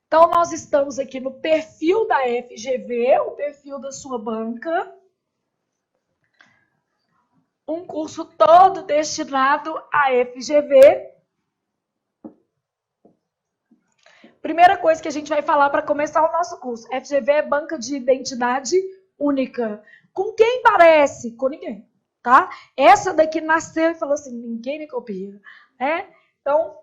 Então, nós estamos aqui no perfil da FGV, o perfil da sua banca. Um curso todo destinado à FGV. Primeira coisa que a gente vai falar para começar o nosso curso. FGV é banca de identidade única. Com quem parece? Com ninguém, tá? Essa daqui nasceu e falou assim, ninguém me copia, né? Então,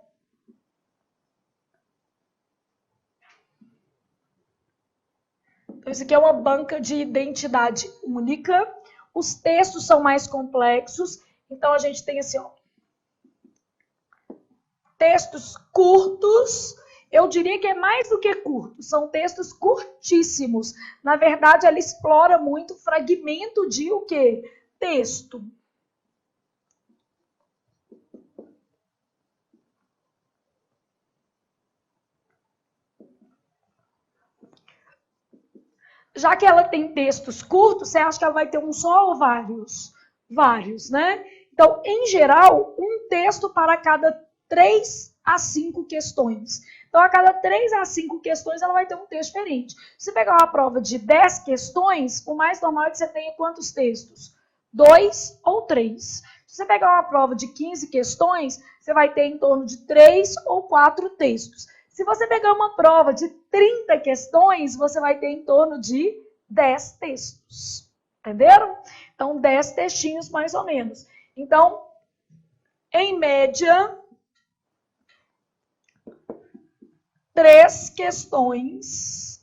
isso aqui é uma banca de identidade única. Os textos são mais complexos. Então, a gente tem assim, ó, textos curtos. Eu diria que é mais do que curto, são textos curtíssimos. Na verdade, ela explora muito fragmento de o quê? Texto. Já que ela tem textos curtos, você acha que ela vai ter um só ou vários? Vários, né? Então, em geral, um texto para cada 3 a 5 questões. Então, a cada 3 a 5 questões, ela vai ter um texto diferente. Se você pegar uma prova de 10 questões, o mais normal é que você tenha quantos textos? 2 ou 3. Se você pegar uma prova de 15 questões, você vai ter em torno de 3 ou 4 textos. Se você pegar uma prova de 30 questões, você vai ter em torno de 10 textos. Entenderam? Então, 10 textinhos mais ou menos. Então, em média, 3 questões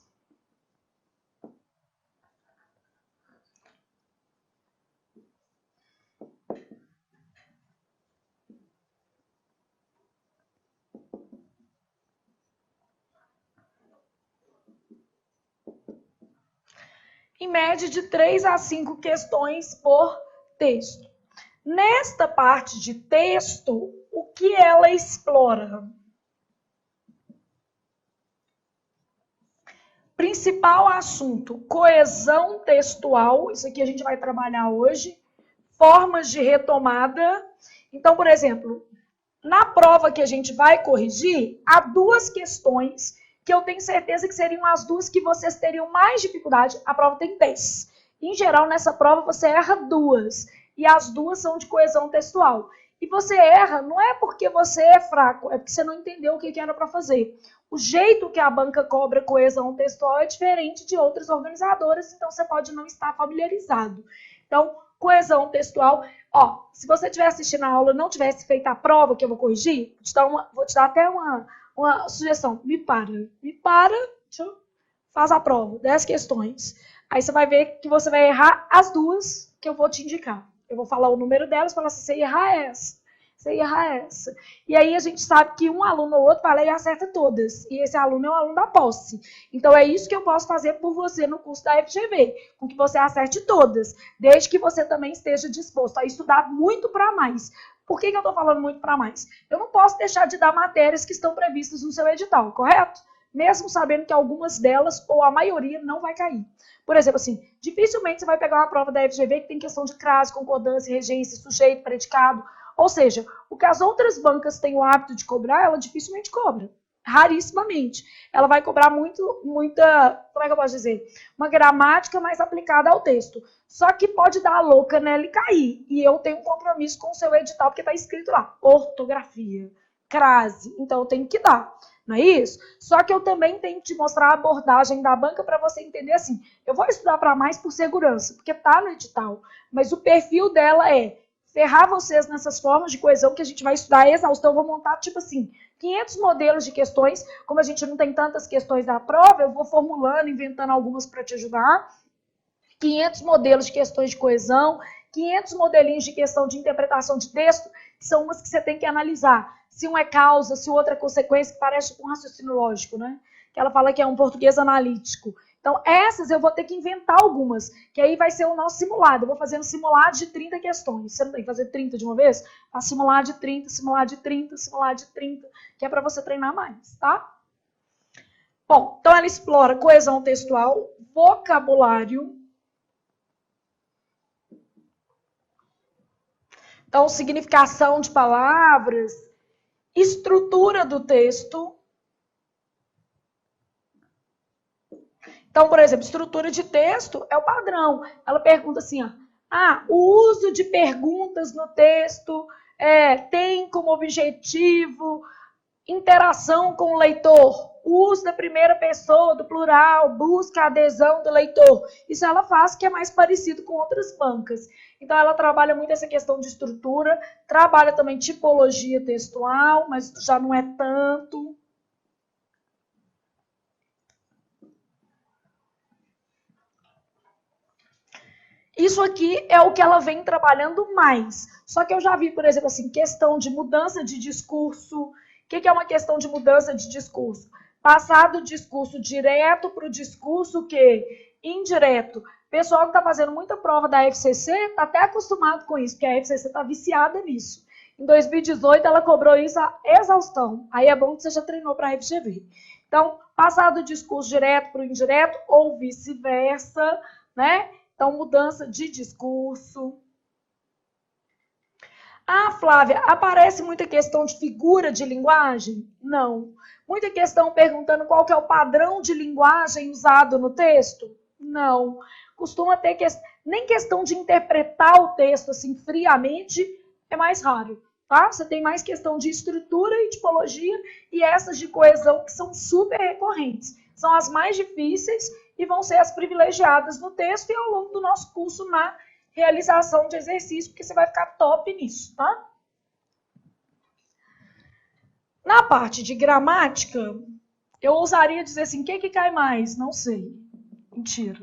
em média de 3 a 5 questões por texto. Nesta parte de texto, o que ela explora? Principal assunto, coesão textual, isso aqui a gente vai trabalhar hoje, formas de retomada. Então, por exemplo, na prova que a gente vai corrigir, há 2 questões que eu tenho certeza que seriam as 2 que vocês teriam mais dificuldade. A prova tem 10. Em geral, nessa prova, você erra 2. E as 2 são de coesão textual. E você erra não é porque você é fraco, é porque você não entendeu o que era para fazer. O jeito que a banca cobra coesão textual é diferente de outras organizadoras, então você pode não estar familiarizado. Então, coesão textual, ó, se você estiver assistindo a aula e não tivesse feito a prova que eu vou corrigir, vou te dar até uma sugestão. Me para, faz a prova, 10 questões. Aí você vai ver que você vai errar as 2 que eu vou te indicar. Eu vou falar o número delas, falar assim, você errar essa. Você errar essa. E aí a gente sabe que um aluno ou outro vai lá e acerta todas. E esse aluno é um aluno da posse. Então é isso que eu posso fazer por você no curso da FGV, com que você acerte todas, desde que você também esteja disposto a estudar muito para mais. Por que eu estou falando muito para mais? Eu não posso deixar de dar matérias que estão previstas no seu edital, correto? Mesmo sabendo que algumas delas, ou a maioria, não vai cair. Por exemplo, assim, dificilmente você vai pegar uma prova da FGV que tem questão de crase, concordância, regência, sujeito, predicado. Ou seja, o que as outras bancas têm o hábito de cobrar, ela dificilmente cobra. Rarissimamente. Ela vai cobrar muita, como é que eu posso dizer? Uma gramática mais aplicada ao texto. Só que pode dar a louca nela e cair. E eu tenho um compromisso com o seu edital, porque está escrito lá, ortografia, crase. Então eu tenho que dar. Não é isso? Só que eu também tenho que te mostrar a abordagem da banca para você entender assim. Eu vou estudar para mais por segurança, porque está no edital. Mas o perfil dela é ferrar vocês nessas formas de coesão que a gente vai estudar a exaustão. Eu vou montar, tipo assim, 500 modelos de questões. Como a gente não tem tantas questões da prova, eu vou formulando, inventando algumas para te ajudar. 500 modelos de questões de coesão, 500 modelinhos de questão de interpretação de texto, que são umas que você tem que analisar. Se um é causa, se o outro é consequência, que parece com um raciocínio lógico, né? Que ela fala que é um português analítico. Então, essas eu vou ter que inventar algumas, que aí vai ser o nosso simulado. Eu vou fazer um simulado de 30 questões. Você não tem que fazer 30 de uma vez? Faz simulado de 30, simulado de 30, simulado de 30, que é para você treinar mais, tá? Bom, então ela explora coesão textual, vocabulário. Então, significação de palavras, estrutura do texto, Então, por exemplo, estrutura de texto é o padrão. Ela pergunta assim, ó, o uso de perguntas no texto tem como objetivo interação com o leitor, uso da primeira pessoa, do plural, busca a adesão do leitor. Isso ela faz que é mais parecido com outras bancas. Então, ela trabalha muito essa questão de estrutura, trabalha também tipologia textual, mas já não é tanto. Isso aqui é o que ela vem trabalhando mais. Só que eu já vi, por exemplo, assim, questão de mudança de discurso. O que é uma questão de mudança de discurso? Passar do discurso direto para o discurso indireto. O pessoal que está fazendo muita prova da FCC está até acostumado com isso, porque a FCC está viciada nisso. Em 2018, ela cobrou isso a exaustão. Aí é bom que você já treinou para a FGV. Então, passar do discurso direto para o indireto ou vice-versa, né? Então, mudança de discurso. Flávia, aparece muita questão de figura de linguagem? Não. Muita questão perguntando qual que é o padrão de linguagem usado no texto? Não. Costuma ter nem questão de interpretar o texto assim friamente, é mais raro, tá? Você tem mais questão de estrutura e tipologia e essas de coesão que são super recorrentes. São as mais difíceis e vão ser as privilegiadas no texto e ao longo do nosso curso na realização de exercício, porque você vai ficar top nisso, tá? Na parte de gramática, eu ousaria dizer assim, o que cai mais? Não sei. Mentira.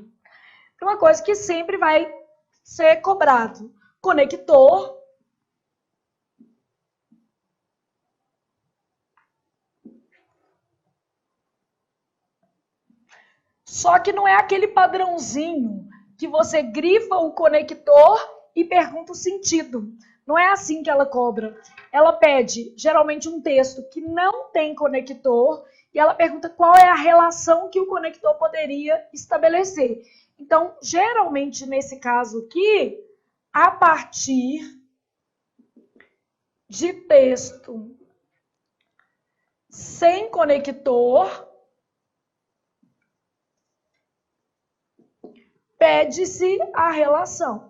Uma coisa que sempre vai ser cobrado. Conector. Só que não é aquele padrãozinho que você grifa o conector e pergunta o sentido. Não é assim que ela cobra. Ela pede, geralmente, um texto que não tem conector e ela pergunta qual é a relação que o conector poderia estabelecer. Então, geralmente, nesse caso aqui, a partir de texto sem conector, pede-se a relação.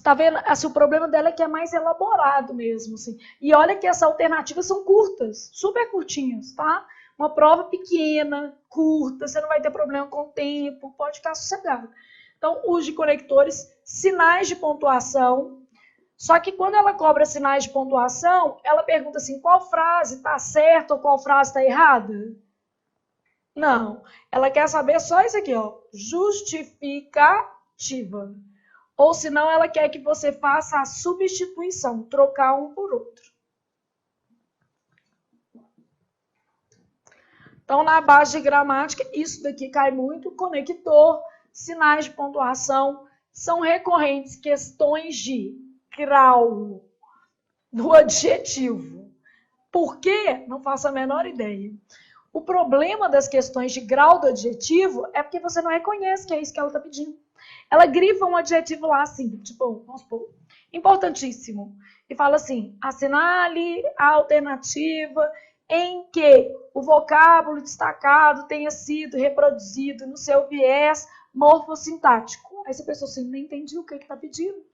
Tá vendo? Assim, o problema dela é que é mais elaborado mesmo, assim. E olha que essas alternativas são curtas, super curtinhas, tá? Uma prova pequena, curta, você não vai ter problema com o tempo, pode ficar sossegado. Então, uso de conectores, sinais de pontuação. Só que quando ela cobra sinais de pontuação, ela pergunta assim, qual frase está certa ou qual frase está errada? Não, ela quer saber só isso aqui, ó, justificativa. Ou senão ela quer que você faça a substituição, trocar um por outro. Então, na base de gramática, isso daqui cai muito, conector, sinais de pontuação, são recorrentes questões de grau no adjetivo. Por quê? Não faço a menor ideia. O problema das questões de grau do adjetivo é porque você não reconhece que é isso que ela está pedindo. Ela grifa um adjetivo lá assim, tipo, vamos supor, importantíssimo. E fala assim, assinale a alternativa em que o vocábulo destacado tenha sido reproduzido no seu viés morfossintático. Aí você pensou assim, não entendi o que está pedindo.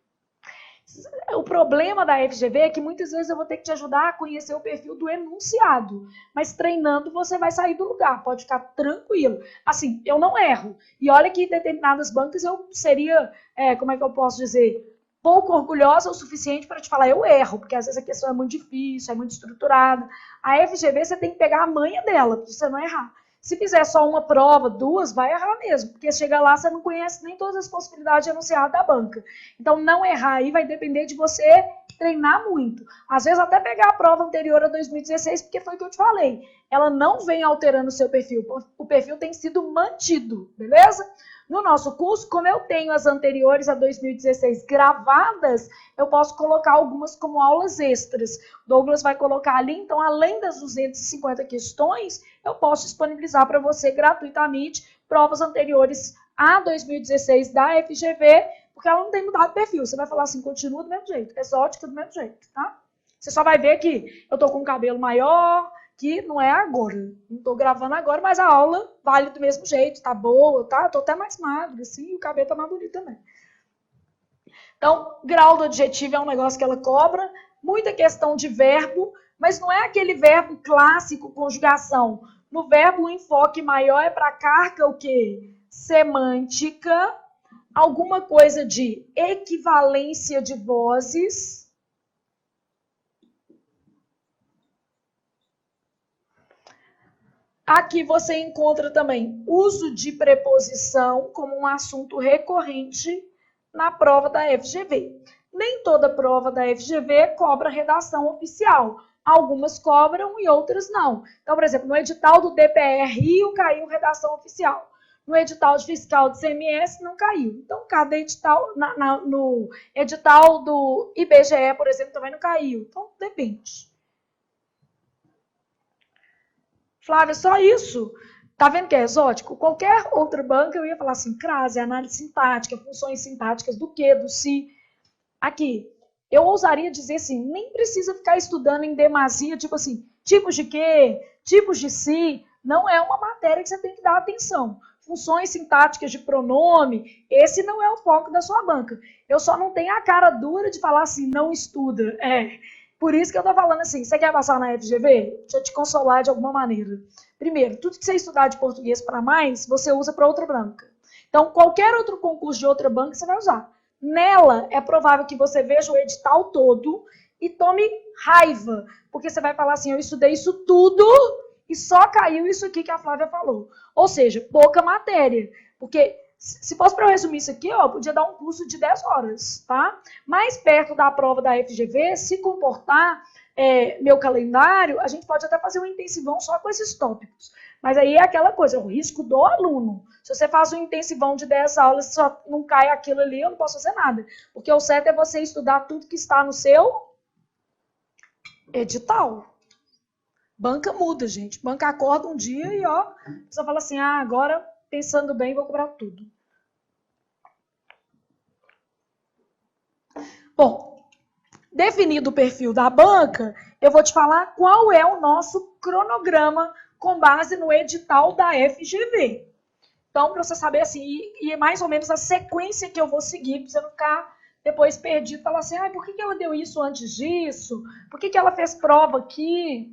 O problema da FGV é que muitas vezes eu vou ter que te ajudar a conhecer o perfil do enunciado, mas treinando você vai sair do lugar, pode ficar tranquilo. Assim, eu não erro. E olha que em determinadas bancas eu seria, como é que eu posso dizer, pouco orgulhosa o suficiente para te falar eu erro, porque às vezes a questão é muito difícil, é muito estruturada. A FGV você tem que pegar a manha dela, para você não errar. Se fizer só uma prova, duas, vai errar mesmo, porque chega lá você não conhece nem todas as possibilidades de enunciado da banca. Então, não errar aí vai depender de você treinar muito. Às vezes, até pegar a prova anterior a 2016, porque foi o que eu te falei. Ela não vem alterando o seu perfil. O perfil tem sido mantido, beleza? No nosso curso, como eu tenho as anteriores a 2016 gravadas, eu posso colocar algumas como aulas extras. Douglas vai colocar ali, então, além das 250 questões, eu posso disponibilizar para você gratuitamente provas anteriores a 2016 da FGV, porque ela não tem mudado de perfil. Você vai falar assim, continua do mesmo jeito, exótica do mesmo jeito, tá? Você só vai ver que eu tô com um cabelo maior, que não é agora. Não tô gravando agora, mas a aula vale do mesmo jeito, tá boa, tá? Eu tô até mais magro, assim, e o cabelo tá mais bonito também. Então, grau do adjetivo é um negócio que ela cobra, muita questão de verbo, mas não é aquele verbo clássico, conjugação. No verbo, o enfoque maior é para a carga o quê? Semântica, alguma coisa de equivalência de vozes. Aqui você encontra também uso de preposição como um assunto recorrente na prova da FGV. Nem toda prova da FGV cobra redação oficial. Algumas cobram e outras não. Então, por exemplo, no edital do DPR Rio caiu redação oficial. No edital de fiscal do CMS não caiu. Então, cada edital, no edital do IBGE, por exemplo, também não caiu. Então, depende. Flávia, só isso? Tá vendo que é exótico? Qualquer outra banca eu ia falar assim, crase, análise sintática, funções sintáticas do que, do se. Aqui, eu ousaria dizer assim, nem precisa ficar estudando em demasia, tipo assim, tipos de que, tipos de se, não é uma matéria que você tem que dar atenção. Funções sintáticas de pronome, esse não é o foco da sua banca. Eu só não tenho a cara dura de falar assim, não estuda. Por isso que eu tô falando assim, você quer passar na FGV? Deixa eu te consolar de alguma maneira. Primeiro, tudo que você estudar de português para mais, você usa para outra banca. Então, qualquer outro concurso de outra banca, você vai usar. Nela, é provável que você veja o edital todo e tome raiva, porque você vai falar assim, eu estudei isso tudo e só caiu isso aqui que a Flávia falou. Ou seja, pouca matéria, porque se fosse para eu resumir isso aqui, eu podia dar um curso de 10 horas, tá? Mais perto da prova da FGV, se comportar meu calendário, a gente pode até fazer um intensivão só com esses tópicos. Mas aí é aquela coisa, o risco do aluno. Se você faz um intensivão de 10 aulas e só não cai aquilo ali, eu não posso fazer nada. Porque o certo é você estudar tudo que está no seu edital. Banca muda, gente. Banca acorda um dia e, ó, você fala assim, agora, pensando bem, vou cobrar tudo. Bom, definido o perfil da banca, eu vou te falar qual é o nosso cronograma com base no edital da FGV. Então, para você saber assim, e é mais ou menos a sequência que eu vou seguir, para você não ficar depois perdido, falar assim, por que ela deu isso antes disso? Por que ela fez prova aqui?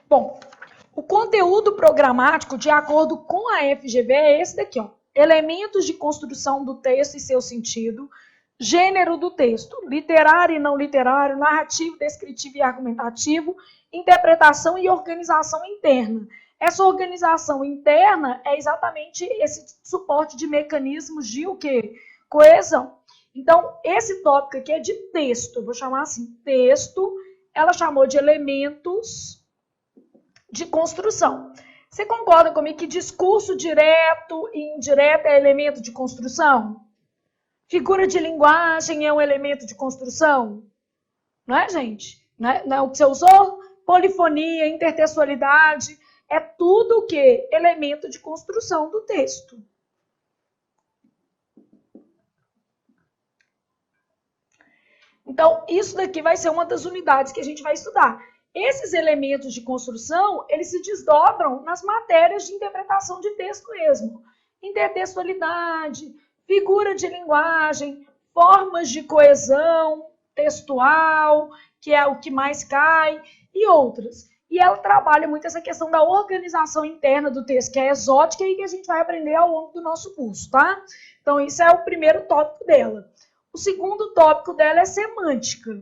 Bom, o conteúdo programático, de acordo com a FGV, é esse daqui, ó. Elementos de construção do texto e seu sentido, gênero do texto, literário e não literário, narrativo, descritivo e argumentativo, interpretação e organização interna. Essa organização interna é exatamente esse suporte de mecanismos de o quê? Coesão. Então, esse tópico aqui é de texto, vou chamar assim, texto, ela chamou de elementos de construção. Você concorda comigo que discurso direto e indireto é elemento de construção? Figura de linguagem é um elemento de construção? Não é, gente? Não é o que você usou? Polifonia, intertextualidade, é tudo o que? Elemento de construção do texto. Então, isso daqui vai ser uma das unidades que a gente vai estudar. Esses elementos de construção, eles se desdobram nas matérias de interpretação de texto mesmo. Intertextualidade, figura de linguagem, formas de coesão textual, que é o que mais cai, e outras. E ela trabalha muito essa questão da organização interna do texto, que é exótica e que a gente vai aprender ao longo do nosso curso, tá? Então, isso é o primeiro tópico dela. O segundo tópico dela é semântica.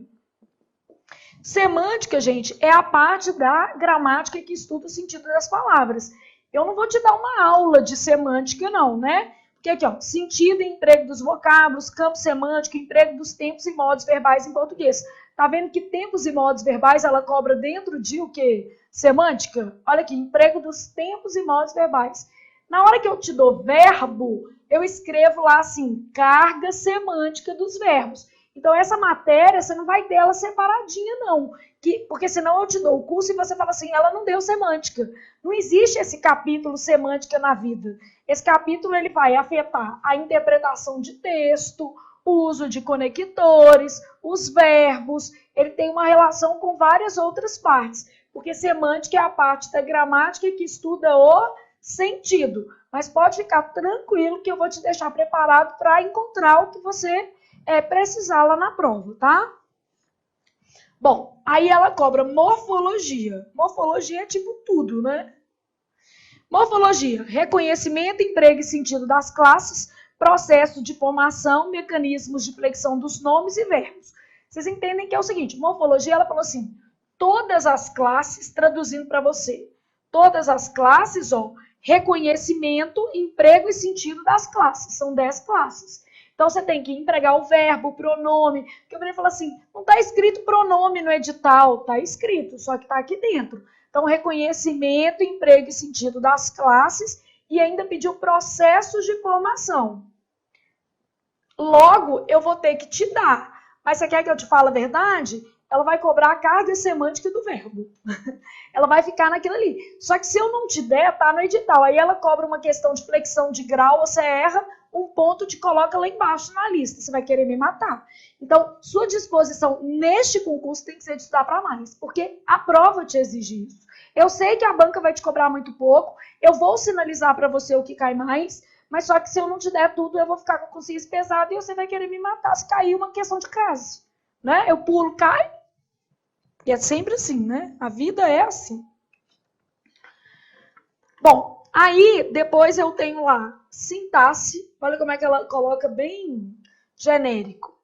Semântica, gente, é a parte da gramática que estuda o sentido das palavras. Eu não vou te dar uma aula de semântica, não, né? Porque aqui, ó, sentido e emprego dos vocábulos, campo semântico, emprego dos tempos e modos verbais em português. Tá vendo que tempos e modos verbais ela cobra dentro de o quê? Semântica? Olha aqui, emprego dos tempos e modos verbais. Na hora que eu te dou verbo, eu escrevo lá assim, carga semântica dos verbos. Então, essa matéria, você não vai ter ela separadinha, não. Porque senão eu te dou o curso e você fala assim, ela não deu semântica. Não existe esse capítulo semântica na vida. Esse capítulo ele vai afetar a interpretação de texto, o uso de conectores, os verbos. Ele tem uma relação com várias outras partes. Porque semântica é a parte da gramática que estuda o sentido. Mas pode ficar tranquilo que eu vou te deixar preparado para encontrar o que você precisar lá na prova, tá? Bom, aí ela cobra morfologia. Morfologia é tipo tudo, né? Morfologia, reconhecimento, emprego e sentido das classes, processo de formação, mecanismos de flexão dos nomes e verbos. Vocês entendem que é o seguinte, morfologia, ela falou assim, todas as classes, traduzindo para você, todas as classes, ó, reconhecimento, emprego e sentido das classes, são 10 classes. Então, você tem que empregar o verbo, o pronome. Porque eu falei assim, não está escrito pronome no edital, está escrito, só que está aqui dentro. Então, reconhecimento, emprego e sentido das classes e ainda pediu processos de formação. Logo, eu vou ter que te dar. Mas você quer que eu te fale a verdade? Ela vai cobrar a carga semântica do verbo. Ela vai ficar naquilo ali. Só que se eu não te der, tá no edital. Aí ela cobra uma questão de flexão de grau, você erra, um ponto te coloca lá embaixo na lista. Você vai querer me matar. Então, sua disposição neste concurso tem que ser de estudar para mais, porque a prova te exige isso. Eu sei que a banca vai te cobrar muito pouco, eu vou sinalizar para você o que cai mais, mas só que se eu não te der tudo, eu vou ficar com a consciência pesada e você vai querer me matar se cair uma questão de caso. Né? Eu pulo, cai, e é sempre assim, né? A vida é assim. Bom, aí depois eu tenho lá sintaxe, olha como é que ela coloca bem genérico.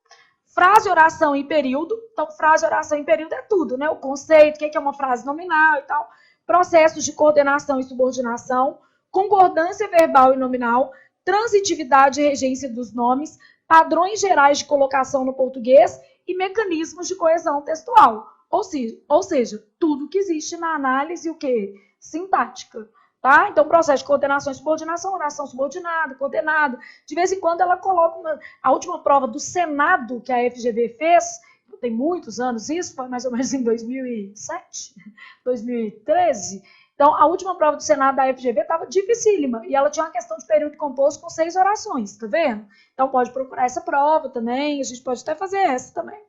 Frase, oração e período. Então, frase, oração e período é tudo, né? O conceito, o que é uma frase nominal e tal. Processos de coordenação e subordinação. Concordância verbal e nominal. Transitividade e regência dos nomes. Padrões gerais de colocação no português e mecanismos de coesão textual. Ou seja, tudo que existe na análise, o quê? Sintática. Tá? Então, processo de coordenação e subordinação, oração subordinada, coordenada. De vez em quando ela coloca a última prova do Senado que a FGV fez, tem muitos anos isso, foi mais ou menos em 2007, 2013. Então, a última prova do Senado da FGV estava dificílima e ela tinha uma questão de período composto com 6 orações, tá vendo? Então, pode procurar essa prova também, a gente pode até fazer essa também.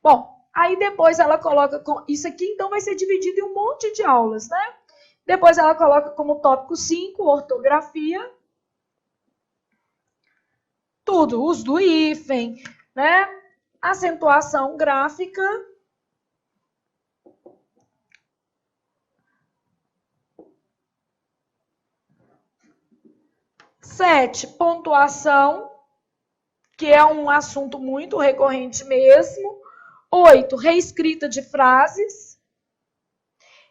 Bom, aí depois ela coloca, isso aqui então vai ser dividido em um monte de aulas, né? Depois ela coloca como tópico 5, ortografia. Tudo, uso do hífen, né? Acentuação gráfica. Sete, pontuação, que é um assunto muito recorrente mesmo. 8, reescrita de frases.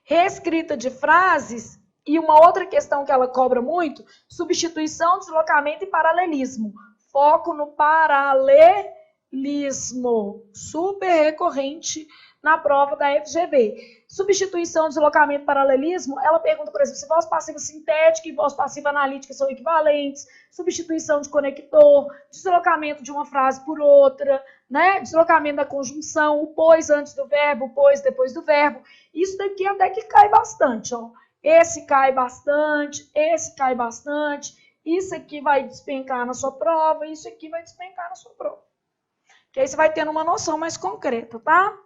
Reescrita de frases e uma outra questão que ela cobra muito, substituição, deslocamento e paralelismo. Foco no paralelismo, super recorrente na prova da FGV. Substituição, deslocamento e paralelismo, ela pergunta, por exemplo, se voz passiva sintética e voz passiva analítica são equivalentes, substituição de conector, deslocamento de uma frase por outra, né? Deslocamento da conjunção, o pois antes do verbo, o pois depois do verbo. Isso daqui até que cai bastante, ó. Esse cai bastante, esse cai bastante, isso aqui vai despencar na sua prova, isso aqui vai despencar na sua prova. Que aí você vai tendo uma noção mais concreta, tá?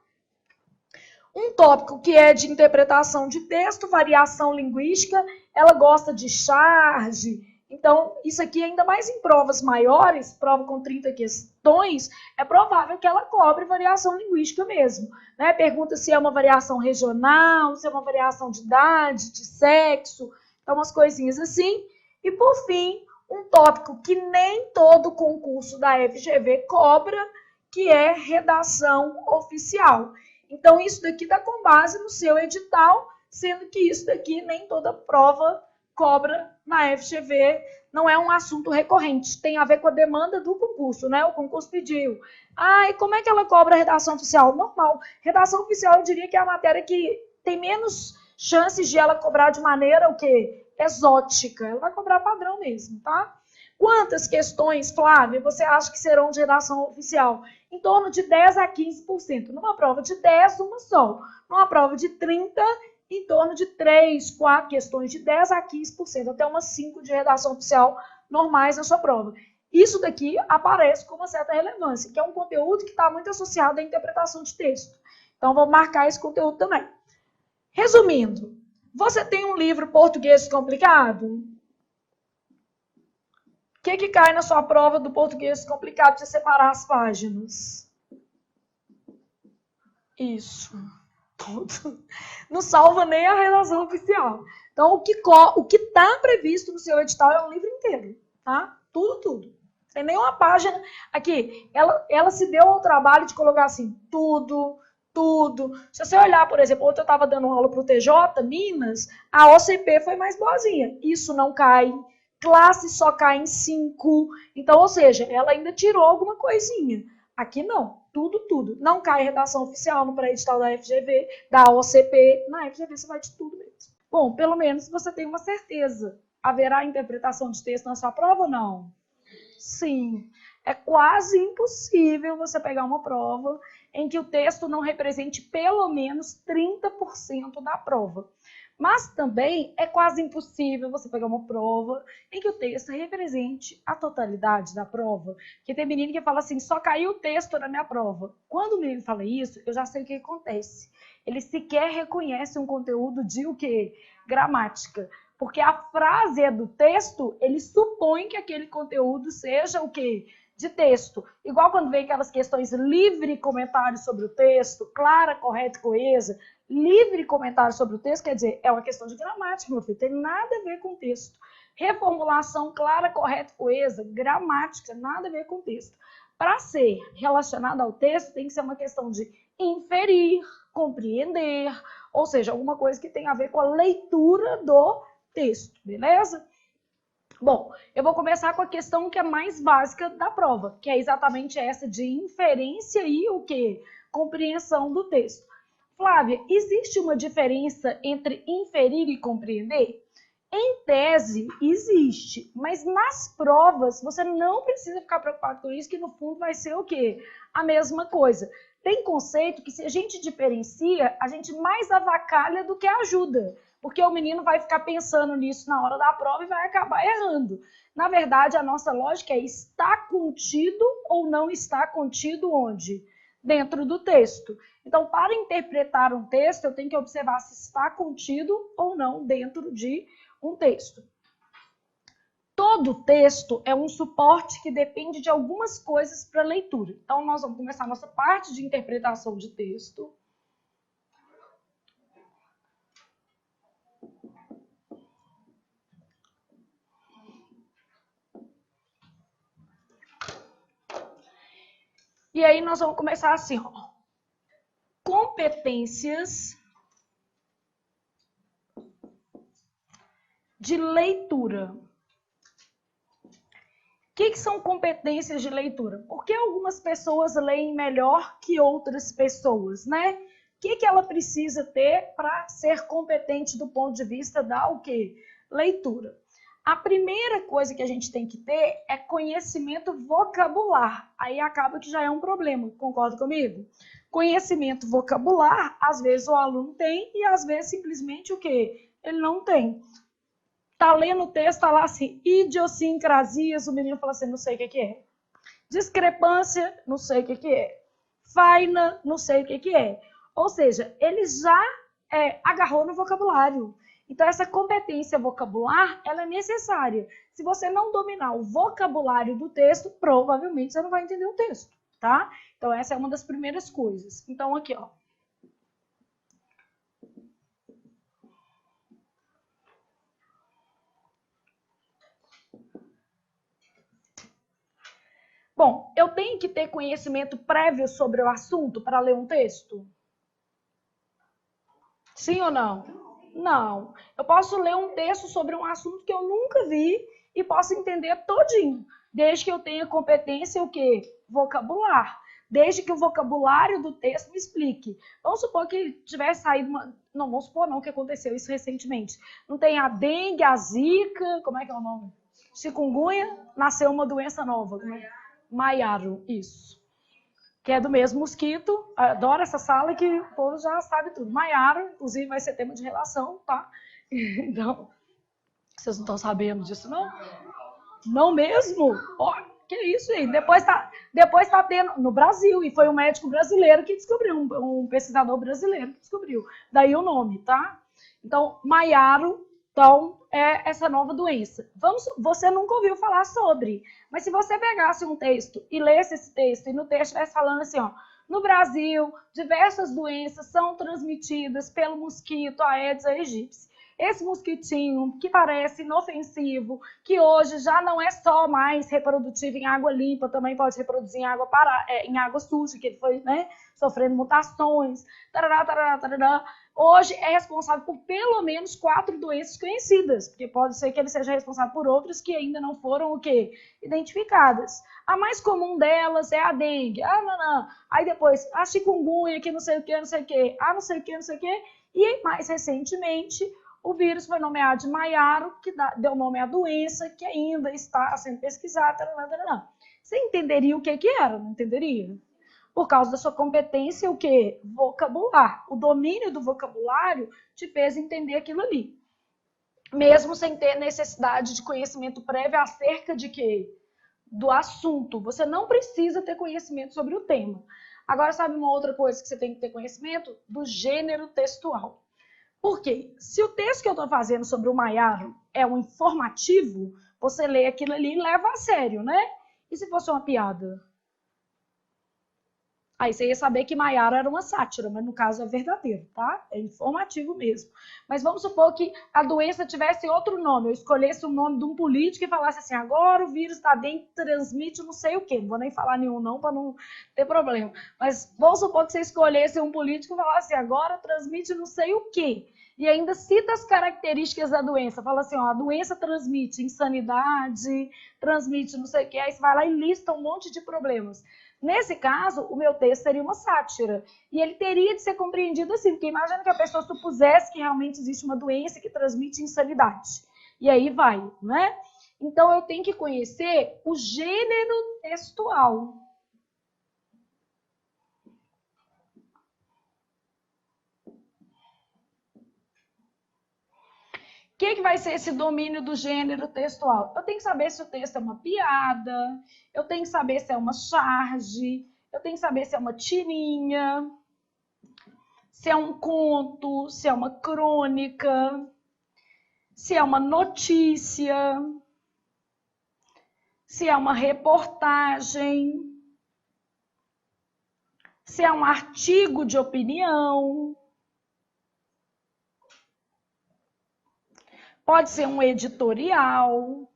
Um tópico que é de interpretação de texto, variação linguística, ela gosta de charge. Então, isso aqui, ainda mais em provas maiores, prova com 30 questões, é provável que ela cobre variação linguística mesmo. Né? Pergunta se é uma variação regional, se é uma variação de idade, de sexo, então umas coisinhas assim. E, por fim, um tópico que nem todo concurso da FGV cobra, que é redação oficial. Então, isso daqui dá com base no seu edital, sendo que isso daqui nem toda prova cobra na FGV, não é um assunto recorrente, tem a ver com a demanda do concurso, né? O concurso pediu. Ah, e como é que ela cobra a redação oficial? Normal. Redação oficial, eu diria que é a matéria que tem menos chances de ela cobrar de maneira, o quê? Exótica. Ela vai cobrar padrão mesmo, tá? Quantas questões, Flávia, você acha que serão de redação oficial? em torno de 10 a 15%. Numa prova de 10, uma só. Numa prova de 30, em torno de 3, 4 questões de 10 a 15%, até umas 5 de redação oficial normais na sua prova. Isso daqui aparece com uma certa relevância, que é um conteúdo que está muito associado à interpretação de texto. Então, vou marcar esse conteúdo também. Resumindo, você tem um livro português complicado? O que cai na sua prova do português complicado para você separar as páginas? Isso. Tudo. Não salva nem a redação oficial. Então, o que está previsto no seu edital é um livro inteiro, tá? Tudo. Sem nenhuma página. Aqui, ela se deu ao trabalho de colocar assim, tudo. Se você olhar, por exemplo, ontem eu estava dando aula para o TJ, Minas, a OCP foi mais boazinha. Isso não cai. Classe só cai em 5. Então, ou seja, ela ainda tirou alguma coisinha. Aqui não, tudo. Não cai redação oficial no pré-edital da FGV, da OCP. Na FGV você vai de tudo mesmo. Bom, pelo menos você tem uma certeza. Haverá interpretação de texto na sua prova ou não? Sim. É quase impossível você pegar uma prova em que o texto não represente pelo menos 30% da prova. Mas também é quase impossível você pegar uma prova em que o texto represente a totalidade da prova. Porque tem menino que fala assim, só caiu o texto na minha prova. Quando o menino fala isso, eu já sei o que acontece. Ele sequer reconhece um conteúdo de o quê? Gramática. Porque a frase é do texto, ele supõe que aquele conteúdo seja o quê? De texto. Igual quando vem aquelas questões livre comentário sobre o texto, clara, correta e coesa. Livre comentário sobre o texto, quer dizer, é uma questão de gramática, meu filho, tem nada a ver com o texto. Reformulação clara, correta e coesa, gramática, nada a ver com o texto. Para ser relacionado ao texto, tem que ser uma questão de inferir, compreender, ou seja, alguma coisa que tem a ver com a leitura do texto, beleza? Bom, eu vou começar com a questão que é mais básica da prova, que é exatamente essa de inferência e o quê? Compreensão do texto. Flávia, existe uma diferença entre inferir e compreender? Em tese, existe, mas nas provas você não precisa ficar preocupado com isso, que no fundo vai ser o quê? A mesma coisa. Tem conceito que se a gente diferencia, a gente mais avacalha do que ajuda, porque o menino vai ficar pensando nisso na hora da prova e vai acabar errando. Na verdade, a nossa lógica é está contido ou não está contido onde? Dentro do texto. Então, para interpretar um texto, eu tenho que observar se está contido ou não dentro de um texto. Todo texto é um suporte que depende de algumas coisas para leitura. Então, nós vamos começar a nossa parte de interpretação de texto. E aí, nós vamos começar assim, ó. Competências de leitura. O que são competências de leitura? Por que algumas pessoas leem melhor que outras pessoas, né? O que ela precisa ter para ser competente do ponto de vista da o quê? Leitura. A primeira coisa que a gente tem que ter é conhecimento vocabular. Aí acaba que já é um problema, concorda comigo? Conhecimento vocabular, às vezes o aluno tem e às vezes simplesmente o quê? Ele não tem. Tá lendo o texto, tá lá assim, idiosincrasias, o menino fala assim, não sei o que é. Discrepância, não sei o que é. Faina, não sei o que é. Ou seja, ele já agarrou no vocabulário. Então, essa competência vocabular, ela é necessária. Se você não dominar o vocabulário do texto, provavelmente você não vai entender o texto, tá? Então, essa é uma das primeiras coisas. Então, aqui, ó. Bom, eu tenho que ter conhecimento prévio sobre o assunto para ler um texto? Sim ou não? Não. Eu posso ler um texto sobre um assunto que eu nunca vi e posso entender todinho, desde que eu tenha competência o quê? Vocabular. Desde que o vocabulário do texto me explique. Vamos supor que tivesse saído uma... Não, vamos supor não que aconteceu isso recentemente. Não tem a dengue, a zika, como é que é o nome? Chikungunya, nasceu uma doença nova. Maiaro, isso. que é do mesmo mosquito. Adoro essa sala que o povo já sabe tudo. Maiara, inclusive, vai ser tema de relação, tá? Então, vocês não estão sabendo disso, não? Não mesmo? Ó, que isso, gente? Depois tá tendo no Brasil, e foi um médico brasileiro que descobriu, um pesquisador brasileiro que descobriu. Daí o nome, tá? Então, Maiaro, então, é essa nova doença. Você nunca ouviu falar sobre, mas se você pegasse um texto e lesse esse texto, e no texto estivesse falando assim, ó, no Brasil, diversas doenças são transmitidas pelo mosquito Aedes aegypti. Esse mosquitinho que parece inofensivo, que hoje já não é só mais reprodutivo em água limpa, também pode reproduzir em água suja, que ele foi, né, sofrendo mutações, tarará, tarará, tarará. Hoje é responsável por pelo menos 4 doenças conhecidas, porque pode ser que ele seja responsável por outras que ainda não foram o quê? Identificadas. A mais comum delas é a dengue. Não. Aí depois a chikungunya, que não sei o que, não sei o que. Não sei o que, não sei o que. E mais recentemente, o vírus foi nomeado de Maiaro, que deu nome à doença, que ainda está sendo pesquisada. Você entenderia o que era? Não entenderia? Por causa da sua competência, o quê? Vocabular. O domínio do vocabulário te fez entender aquilo ali. Mesmo sem ter necessidade de conhecimento prévio acerca de quê? Do assunto. Você não precisa ter conhecimento sobre o tema. Agora, sabe uma outra coisa que você tem que ter conhecimento? Do gênero textual. Por quê? Se o texto que eu estou fazendo sobre o Maiaro é um informativo, você lê aquilo ali e leva a sério, né? E se fosse uma piada? Aí você ia saber que Maiara era uma sátira, mas no caso é verdadeiro, tá? É informativo mesmo. Mas vamos supor que a doença tivesse outro nome. Eu escolhesse o nome de um político e falasse assim, agora o vírus está dentro, transmite não sei o quê. Não vou nem falar nenhum não, para não ter problema. Mas vamos supor que você escolhesse um político e falasse assim, agora transmite não sei o quê. E ainda cita as características da doença. Fala assim, ó, a doença transmite insanidade, transmite não sei o quê. Aí você vai lá e lista um monte de problemas. Nesse caso, o meu texto seria uma sátira. E ele teria de ser compreendido assim, porque imagina que a pessoa supusesse que realmente existe uma doença que transmite insanidade. E aí vai, né? Então, eu tenho que conhecer o gênero textual. O que vai ser esse domínio do gênero textual? Eu tenho que saber se o texto é uma piada, eu tenho que saber se é uma charge, eu tenho que saber se é uma tirinha, se é um conto, se é uma crônica, se é uma notícia, se é uma reportagem, se é um artigo de opinião, pode ser um editorial.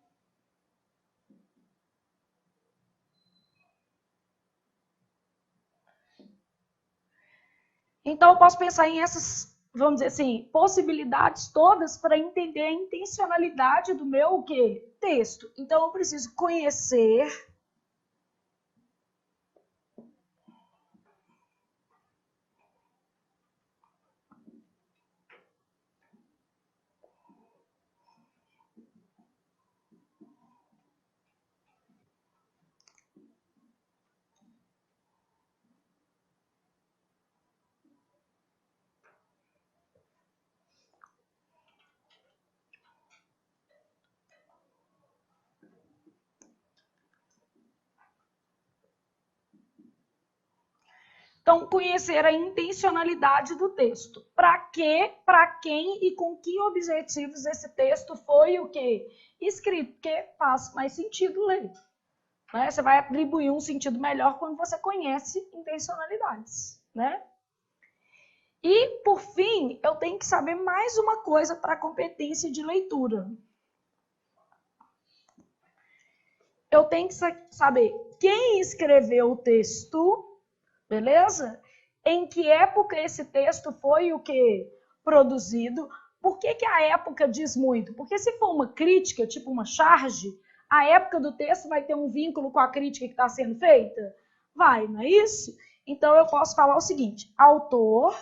Então, eu posso pensar em essas, vamos dizer assim, possibilidades todas para entender a intencionalidade do meu o quê? Texto. Então, eu preciso conhecer Então, conhecer a intencionalidade do texto. Para quê, para quem e com que objetivos esse texto foi o quê? Escrito, porque faz mais sentido ler. Né? Você vai atribuir um sentido melhor quando você conhece intencionalidades. Né? E, por fim, eu tenho que saber mais uma coisa para a competência de leitura. Eu tenho que saber quem escreveu o texto, beleza? Em que época esse texto foi o que produzido? Por que a época diz muito? Porque se for uma crítica, tipo uma charge, a época do texto vai ter um vínculo com a crítica que está sendo feita? Vai, não é isso? Então eu posso falar o seguinte: autor,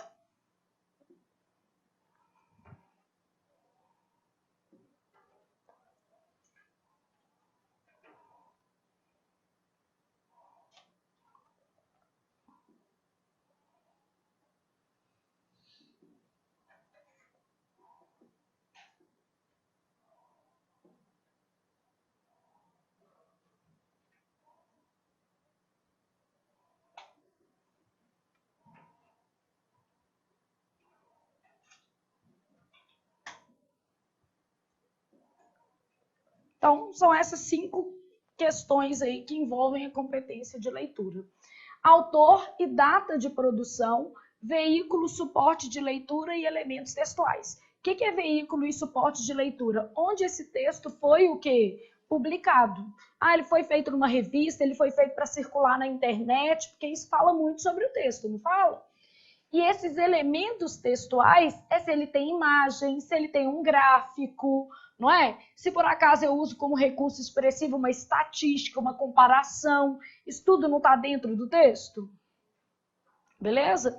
Então, são essas 5 questões aí que envolvem a competência de leitura. Autor e data de produção, veículo, suporte de leitura e elementos textuais. O que é veículo e suporte de leitura? Onde esse texto foi o quê? Publicado. Ele foi feito numa revista, ele foi feito para circular na internet, porque isso fala muito sobre o texto, não fala? E esses elementos textuais é se ele tem imagem, se ele tem um gráfico, não é? Se por acaso eu uso como recurso expressivo uma estatística, uma comparação, isso tudo não está dentro do texto? Beleza?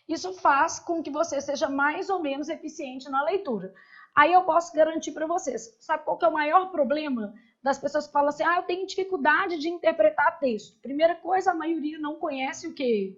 Isso faz com que você seja mais ou menos eficiente na leitura. Aí eu posso garantir para vocês, sabe qual que é o maior problema das pessoas que falam assim, eu tenho dificuldade de interpretar texto? Primeira coisa, a maioria não conhece o quê?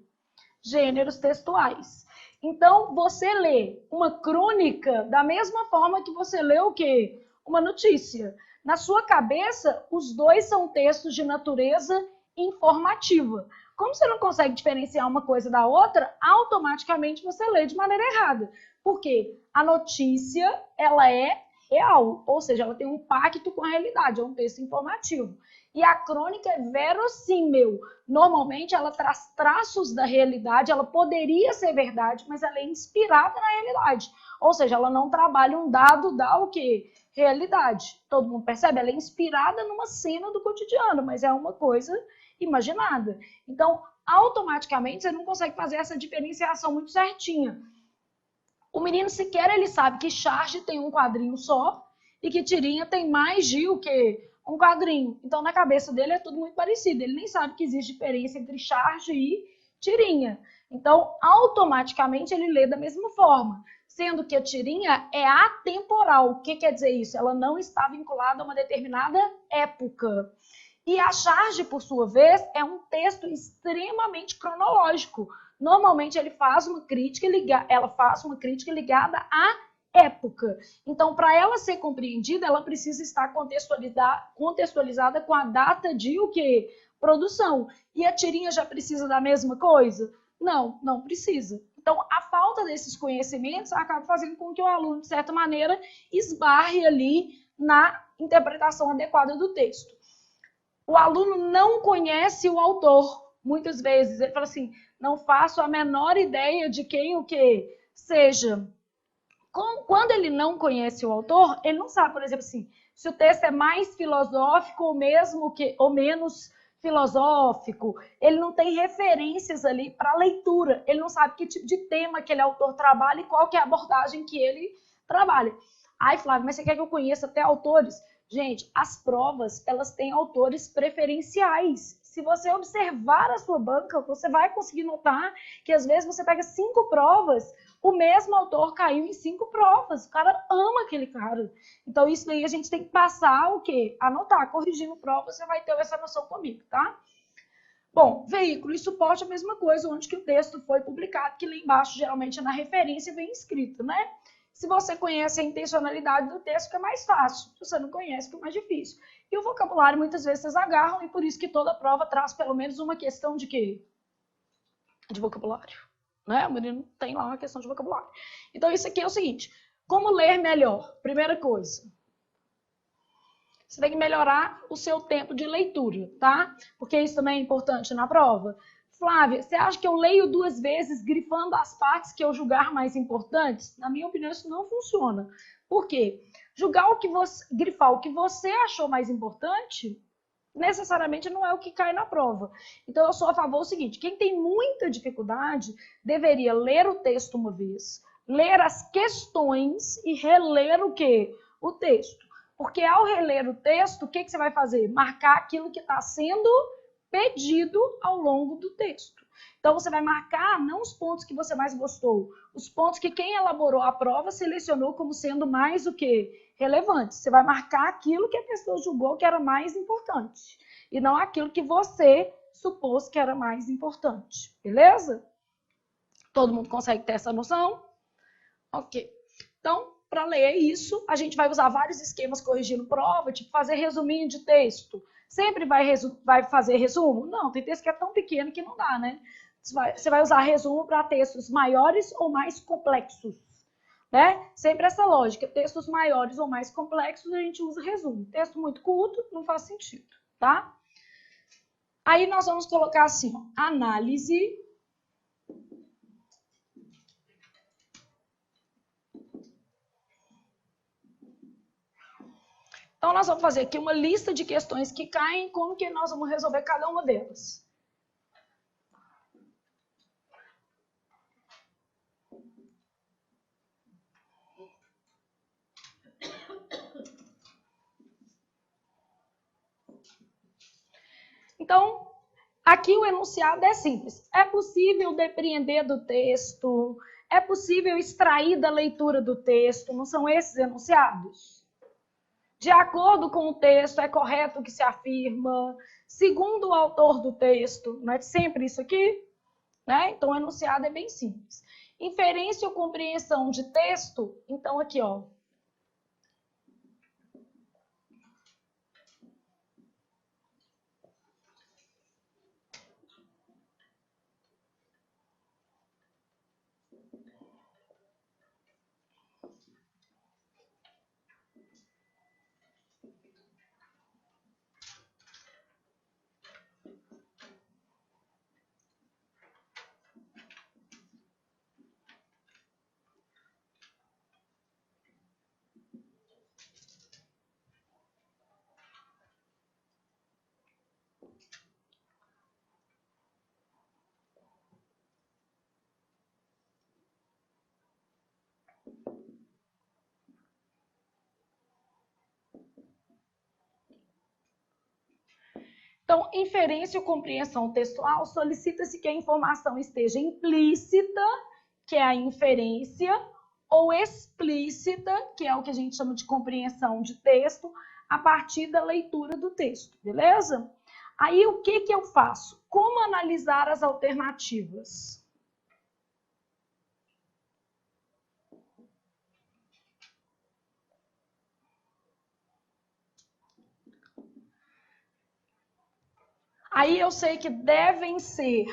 Gêneros textuais. Então, você lê uma crônica da mesma forma que você lê o quê? Uma notícia. Na sua cabeça, os dois são textos de natureza informativa. Como você não consegue diferenciar uma coisa da outra, automaticamente você lê de maneira errada. Porque a notícia, ela é real, ou seja, ela tem um impacto com a realidade, é um texto informativo. E a crônica é verossímil. Normalmente ela traz traços da realidade, ela poderia ser verdade, mas ela é inspirada na realidade. Ou seja, ela não trabalha um dado da o quê? Realidade. Todo mundo percebe? Ela é inspirada numa cena do cotidiano, mas é uma coisa imaginada. Então, automaticamente, você não consegue fazer essa diferenciação muito certinha. O menino sequer ele sabe que charge tem um quadrinho só e que tirinha tem mais de o quê? Um quadrinho. Então, na cabeça dele é tudo muito parecido. Ele nem sabe que existe diferença entre charge e tirinha. Então, automaticamente, ele lê da mesma forma. Sendo que a tirinha é atemporal. O que quer dizer isso? Ela não está vinculada a uma determinada época. E a charge, por sua vez, é um texto extremamente cronológico. Normalmente, ela faz uma crítica ligada à época. Então, para ela ser compreendida, ela precisa estar contextualizada com a data de o quê? Produção. E a tirinha já precisa da mesma coisa? Não, não precisa. Então, a falta desses conhecimentos acaba fazendo com que o aluno, de certa maneira, esbarre ali na interpretação adequada do texto. O aluno não conhece o autor. Muitas vezes ele fala assim, não faço a menor ideia de quem o que seja. Quando ele não conhece o autor, ele não sabe, por exemplo, assim, se o texto é mais filosófico ou menos filosófico. Ele não tem referências ali para leitura. Ele não sabe que tipo de tema aquele autor trabalha e qual que é a abordagem que ele trabalha. Ai, Flávio, mas você quer que eu conheça até autores? Gente, as provas, elas têm autores preferenciais. Se você observar a sua banca, você vai conseguir notar que às vezes você pega 5 provas, o mesmo autor caiu em 5 provas. O cara ama aquele cara. Então, isso daí a gente tem que passar o quê? Anotar, corrigindo prova, você vai ter essa noção comigo, tá? Bom, veículo e suporte é a mesma coisa, onde que o texto foi publicado, que lá embaixo, geralmente, na referência vem escrito, né? Se você conhece a intencionalidade do texto, fica mais fácil. Se você não conhece, fica mais difícil. E o vocabulário, muitas vezes, vocês agarram, e por isso que toda prova traz pelo menos uma questão de quê? De vocabulário. Né? O menino tem lá uma questão de vocabulário. Então, isso aqui é o seguinte. Como ler melhor? Primeira coisa. Você tem que melhorar o seu tempo de leitura, tá? Porque isso também é importante na prova. Flávia, você acha que eu leio 2 vezes grifando as partes que eu julgar mais importantes? Na minha opinião, isso não funciona. Por quê? Grifar o que você achou mais importante, necessariamente não é o que cai na prova. Então, eu sou a favor do seguinte, quem tem muita dificuldade deveria ler o texto uma vez, ler as questões e reler o quê? O texto. Porque ao reler o texto, o que você vai fazer? Marcar aquilo que está sendo pedido ao longo do texto. Então, você vai marcar não os pontos que você mais gostou, os pontos que quem elaborou a prova selecionou como sendo mais o quê? Relevantes. Você vai marcar aquilo que a pessoa julgou que era mais importante e não aquilo que você supôs que era mais importante. Beleza? Todo mundo consegue ter essa noção? Ok. Então, para ler isso, a gente vai usar vários esquemas corrigindo prova, tipo fazer resuminho de texto. Sempre vai fazer resumo? Não, tem texto que é tão pequeno que não dá, né? Você vai usar resumo para textos maiores ou mais complexos. né? Sempre essa lógica. Textos maiores ou mais complexos, a gente usa resumo. Texto muito curto, não faz sentido, tá? Aí nós vamos colocar assim, ó, análise Então, nós vamos fazer aqui uma lista de questões que caem, como que nós vamos resolver cada uma delas. Então, aqui o enunciado é simples. É possível depreender do texto? É possível extrair da leitura do texto? Não são esses enunciados? De acordo com o texto, é correto o que se afirma? Segundo o autor do texto, não é sempre isso aqui? Né? Então, o enunciado é bem simples. Inferência ou compreensão de texto, então aqui, ó. Então, inferência ou compreensão textual solicita-se que a informação esteja implícita, que é a inferência, ou explícita, que é o que a gente chama de compreensão de texto, a partir da leitura do texto, beleza? Aí, o que eu faço? Como analisar as alternativas? Aí eu sei que devem ser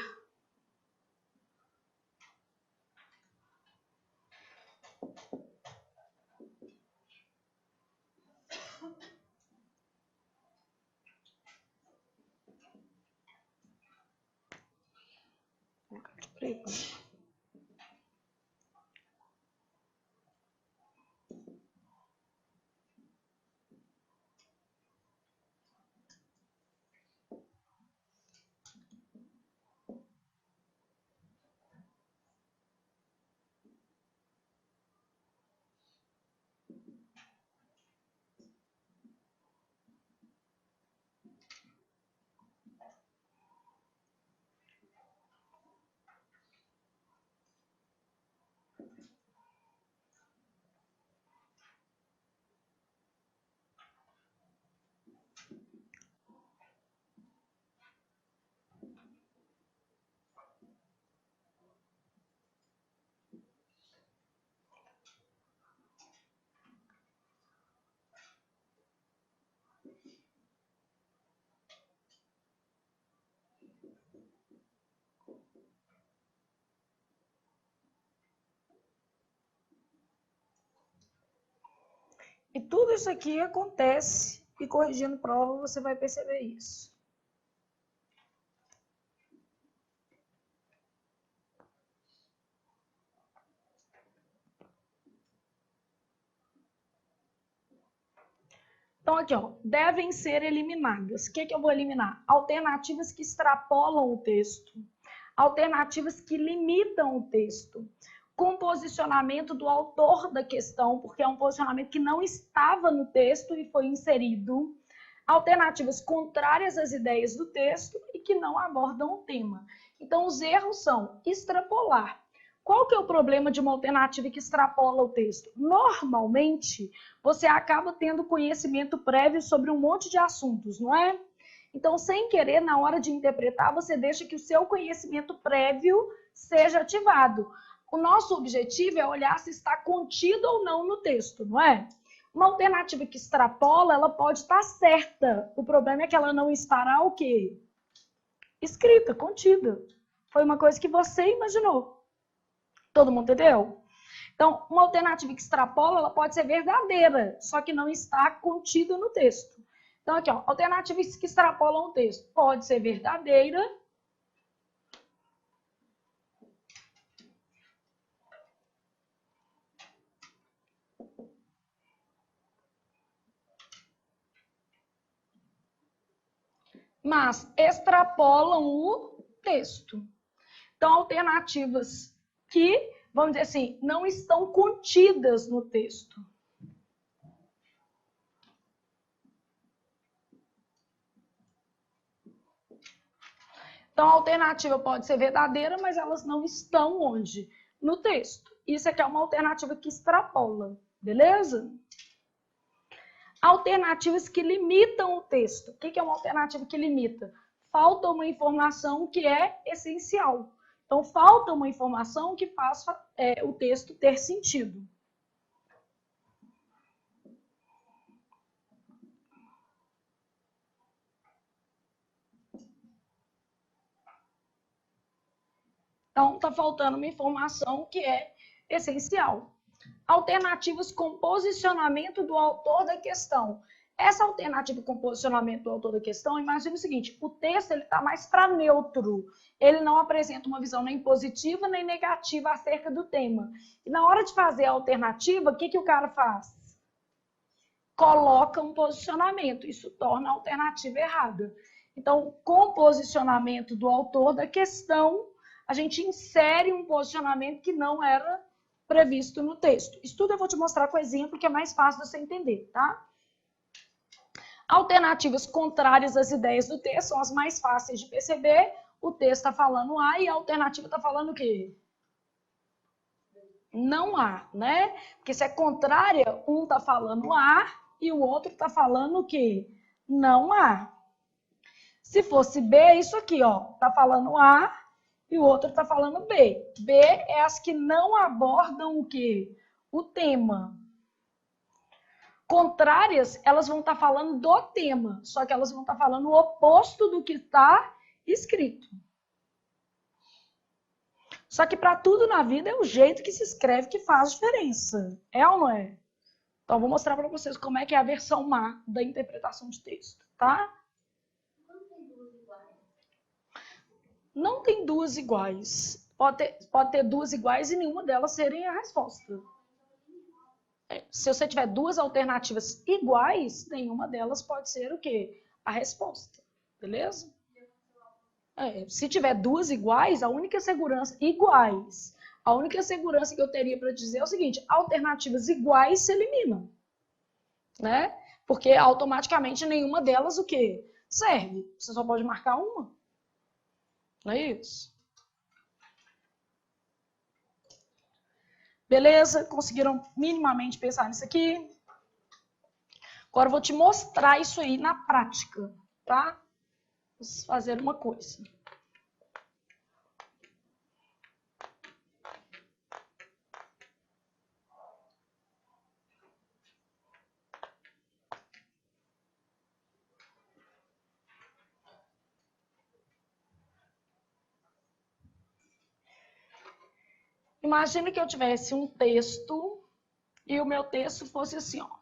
E tudo isso aqui acontece, e corrigindo prova você vai perceber isso. Então, aqui, ó, devem ser eliminadas. O que eu vou eliminar? Alternativas que extrapolam o texto. Alternativas que limitam o texto. Com posicionamento do autor da questão, porque é um posicionamento que não estava no texto e foi inserido. Alternativas contrárias às ideias do texto e que não abordam o tema. Então, os erros são extrapolar. Qual que é o problema de uma alternativa que extrapola o texto? Normalmente, você acaba tendo conhecimento prévio sobre um monte de assuntos, não é? Então, sem querer, na hora de interpretar, você deixa que o seu conhecimento prévio seja ativado. O nosso objetivo é olhar se está contido ou não no texto, não é? Uma alternativa que extrapola, ela pode estar certa. O problema é que ela não estará o quê? Escrita, contida. Foi uma coisa que você imaginou. Todo mundo entendeu? Então, uma alternativa que extrapola, ela pode ser verdadeira, só que não está contida no texto. Então, aqui, ó, alternativas que extrapolam o texto. Pode ser verdadeira, mas extrapolam o texto. Então, alternativas que, vamos dizer assim, não estão contidas no texto. Então, a alternativa pode ser verdadeira, mas elas não estão onde? No texto. Isso aqui é uma alternativa que extrapola, beleza? Alternativas que limitam o texto. O que é uma alternativa que limita? Falta uma informação que é essencial. Então, falta uma informação que faça o texto ter sentido. Então, está faltando uma informação que é essencial. Alternativas com posicionamento do autor da questão. Essa alternativa com posicionamento do autor da questão, imagine o seguinte, o texto está mais para neutro. Ele não apresenta uma visão nem positiva nem negativa acerca do tema. E na hora de fazer a alternativa, o que o cara faz? Coloca um posicionamento. Isso torna a alternativa errada. Então, com o posicionamento do autor da questão, a gente insere um posicionamento que não era previsto no texto. Isso tudo eu vou te mostrar com exemplo, que é mais fácil de você entender, tá? Alternativas contrárias às ideias do texto são as mais fáceis de perceber. O texto está falando A e a alternativa está falando o quê? Não há, né? Porque se é contrária, um está falando A e o outro está falando o quê? Não há. Se fosse B, é isso aqui, ó. Está falando A e o outro está falando B. B é as que não abordam o quê? O tema. Contrárias, elas vão estar falando do tema, só que elas vão estar falando o oposto do que está escrito. Só que para tudo na vida é o jeito que se escreve que faz diferença. É ou não é? Então, eu vou mostrar para vocês como é que é a versão má da interpretação de texto, tá? Não tem duas iguais. Pode ter duas iguais e nenhuma delas serem a resposta. Se você tiver duas alternativas iguais, nenhuma delas pode ser o quê? A resposta. Beleza? Se tiver duas iguais, a única segurança iguais. A única segurança que eu teria para dizer é o seguinte: alternativas iguais se eliminam, né? Porque automaticamente nenhuma delas o quê? Serve. Você só pode marcar uma. Não é isso? Beleza? Conseguiram minimamente pensar nisso aqui? Agora eu vou te mostrar isso aí na prática, tá? Vamos fazer uma coisa. Imagina que eu tivesse um texto e o meu texto fosse assim, ó.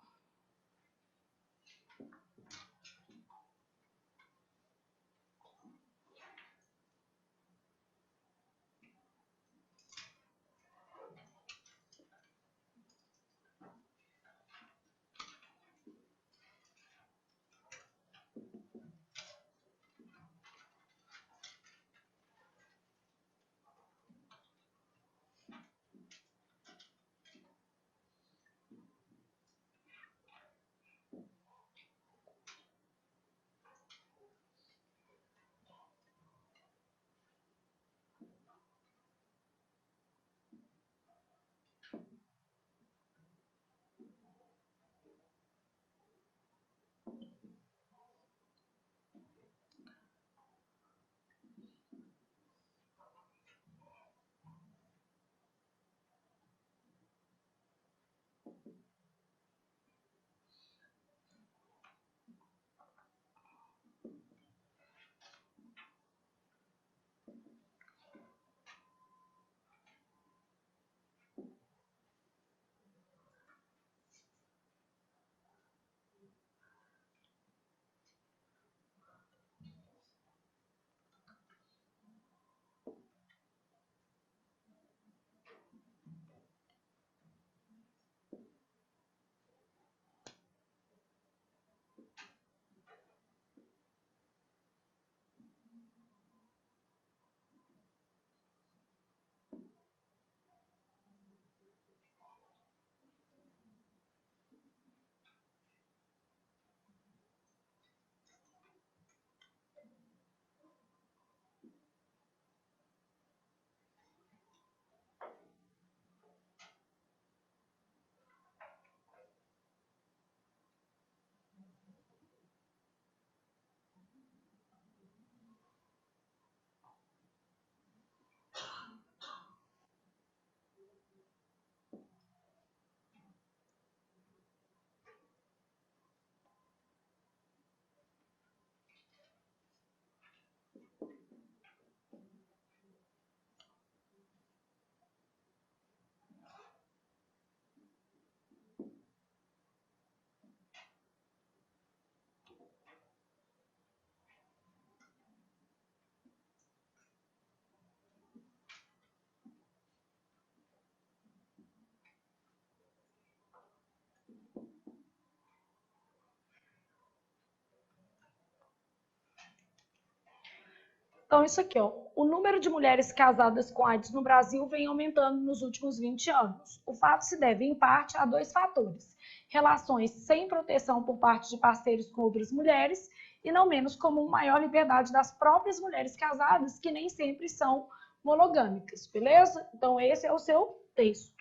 Então, isso aqui, ó, o número de mulheres casadas com AIDS no Brasil vem aumentando nos últimos 20 anos. O fato se deve, em parte, a dois fatores: relações sem proteção por parte de parceiros com outras mulheres e, não menos comum, maior liberdade das próprias mulheres casadas, que nem sempre são monogâmicas, beleza? Então, esse é o seu texto.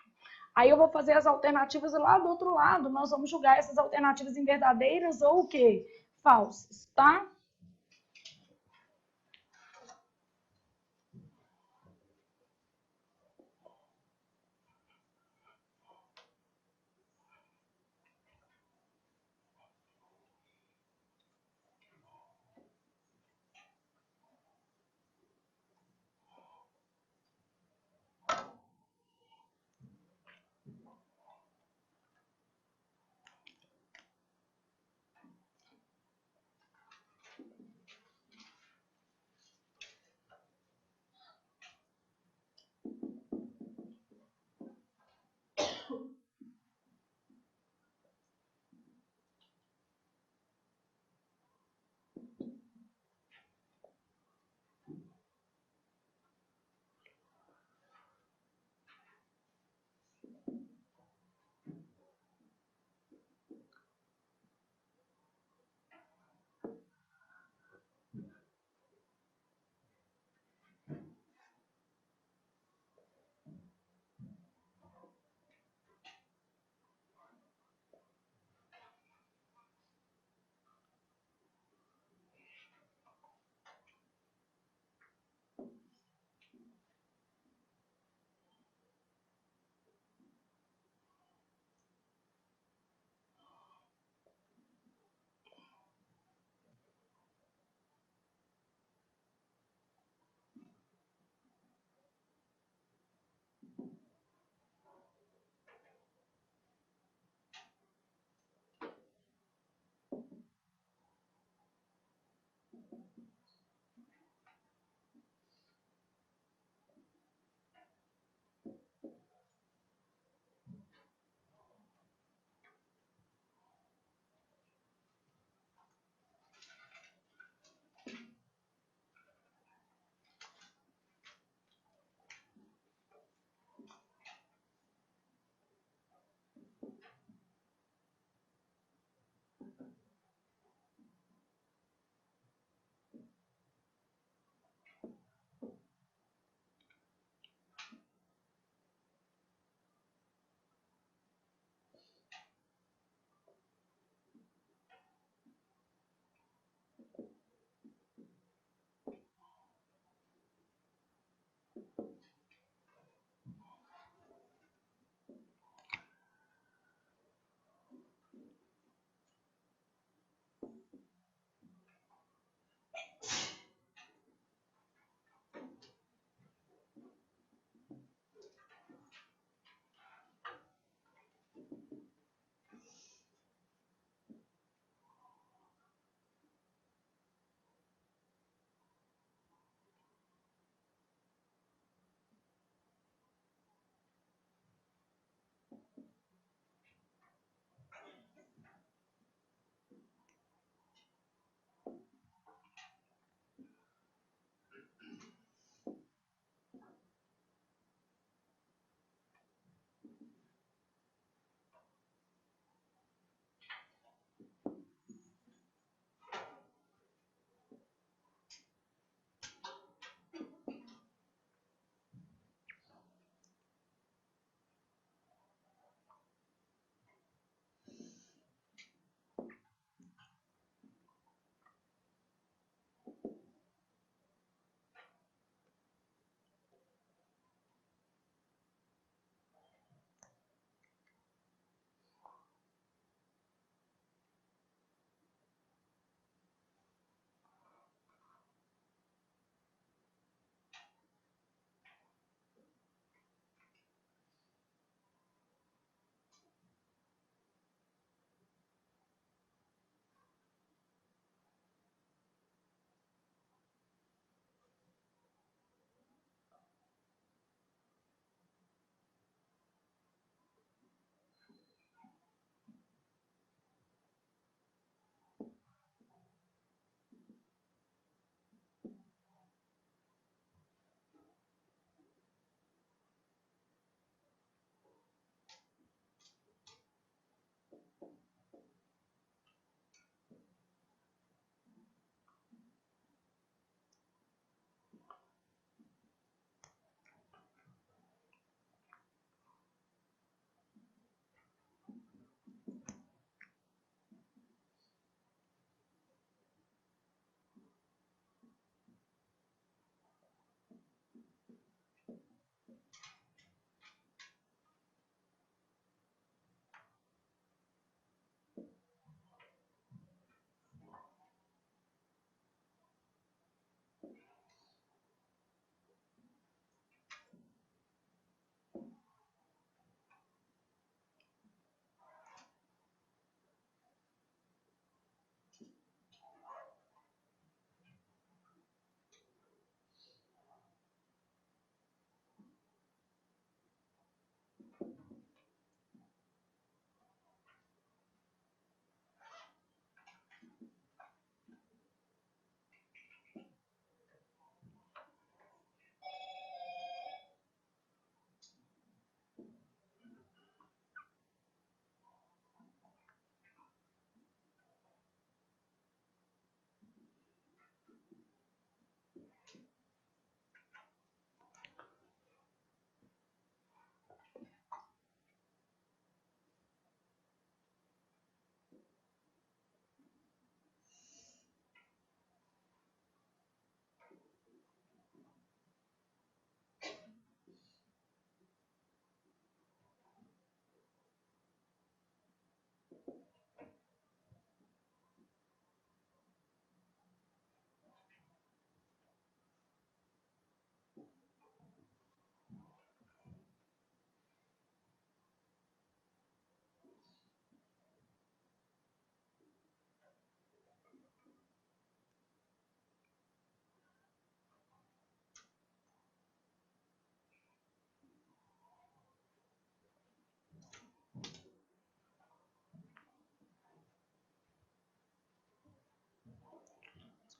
Aí eu vou fazer as alternativas e lá do outro lado nós vamos julgar essas alternativas em verdadeiras ou o quê? Falsas, tá?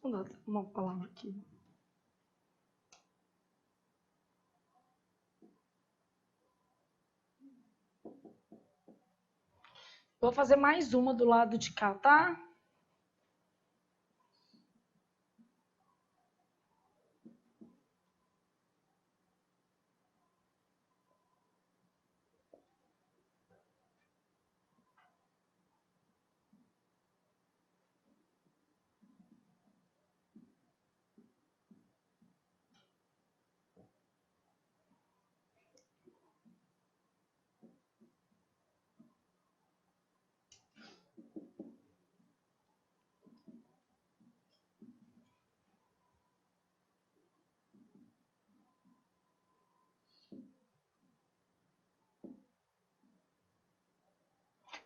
Vou dar uma palavra aqui. Vou fazer mais uma do lado de cá, tá?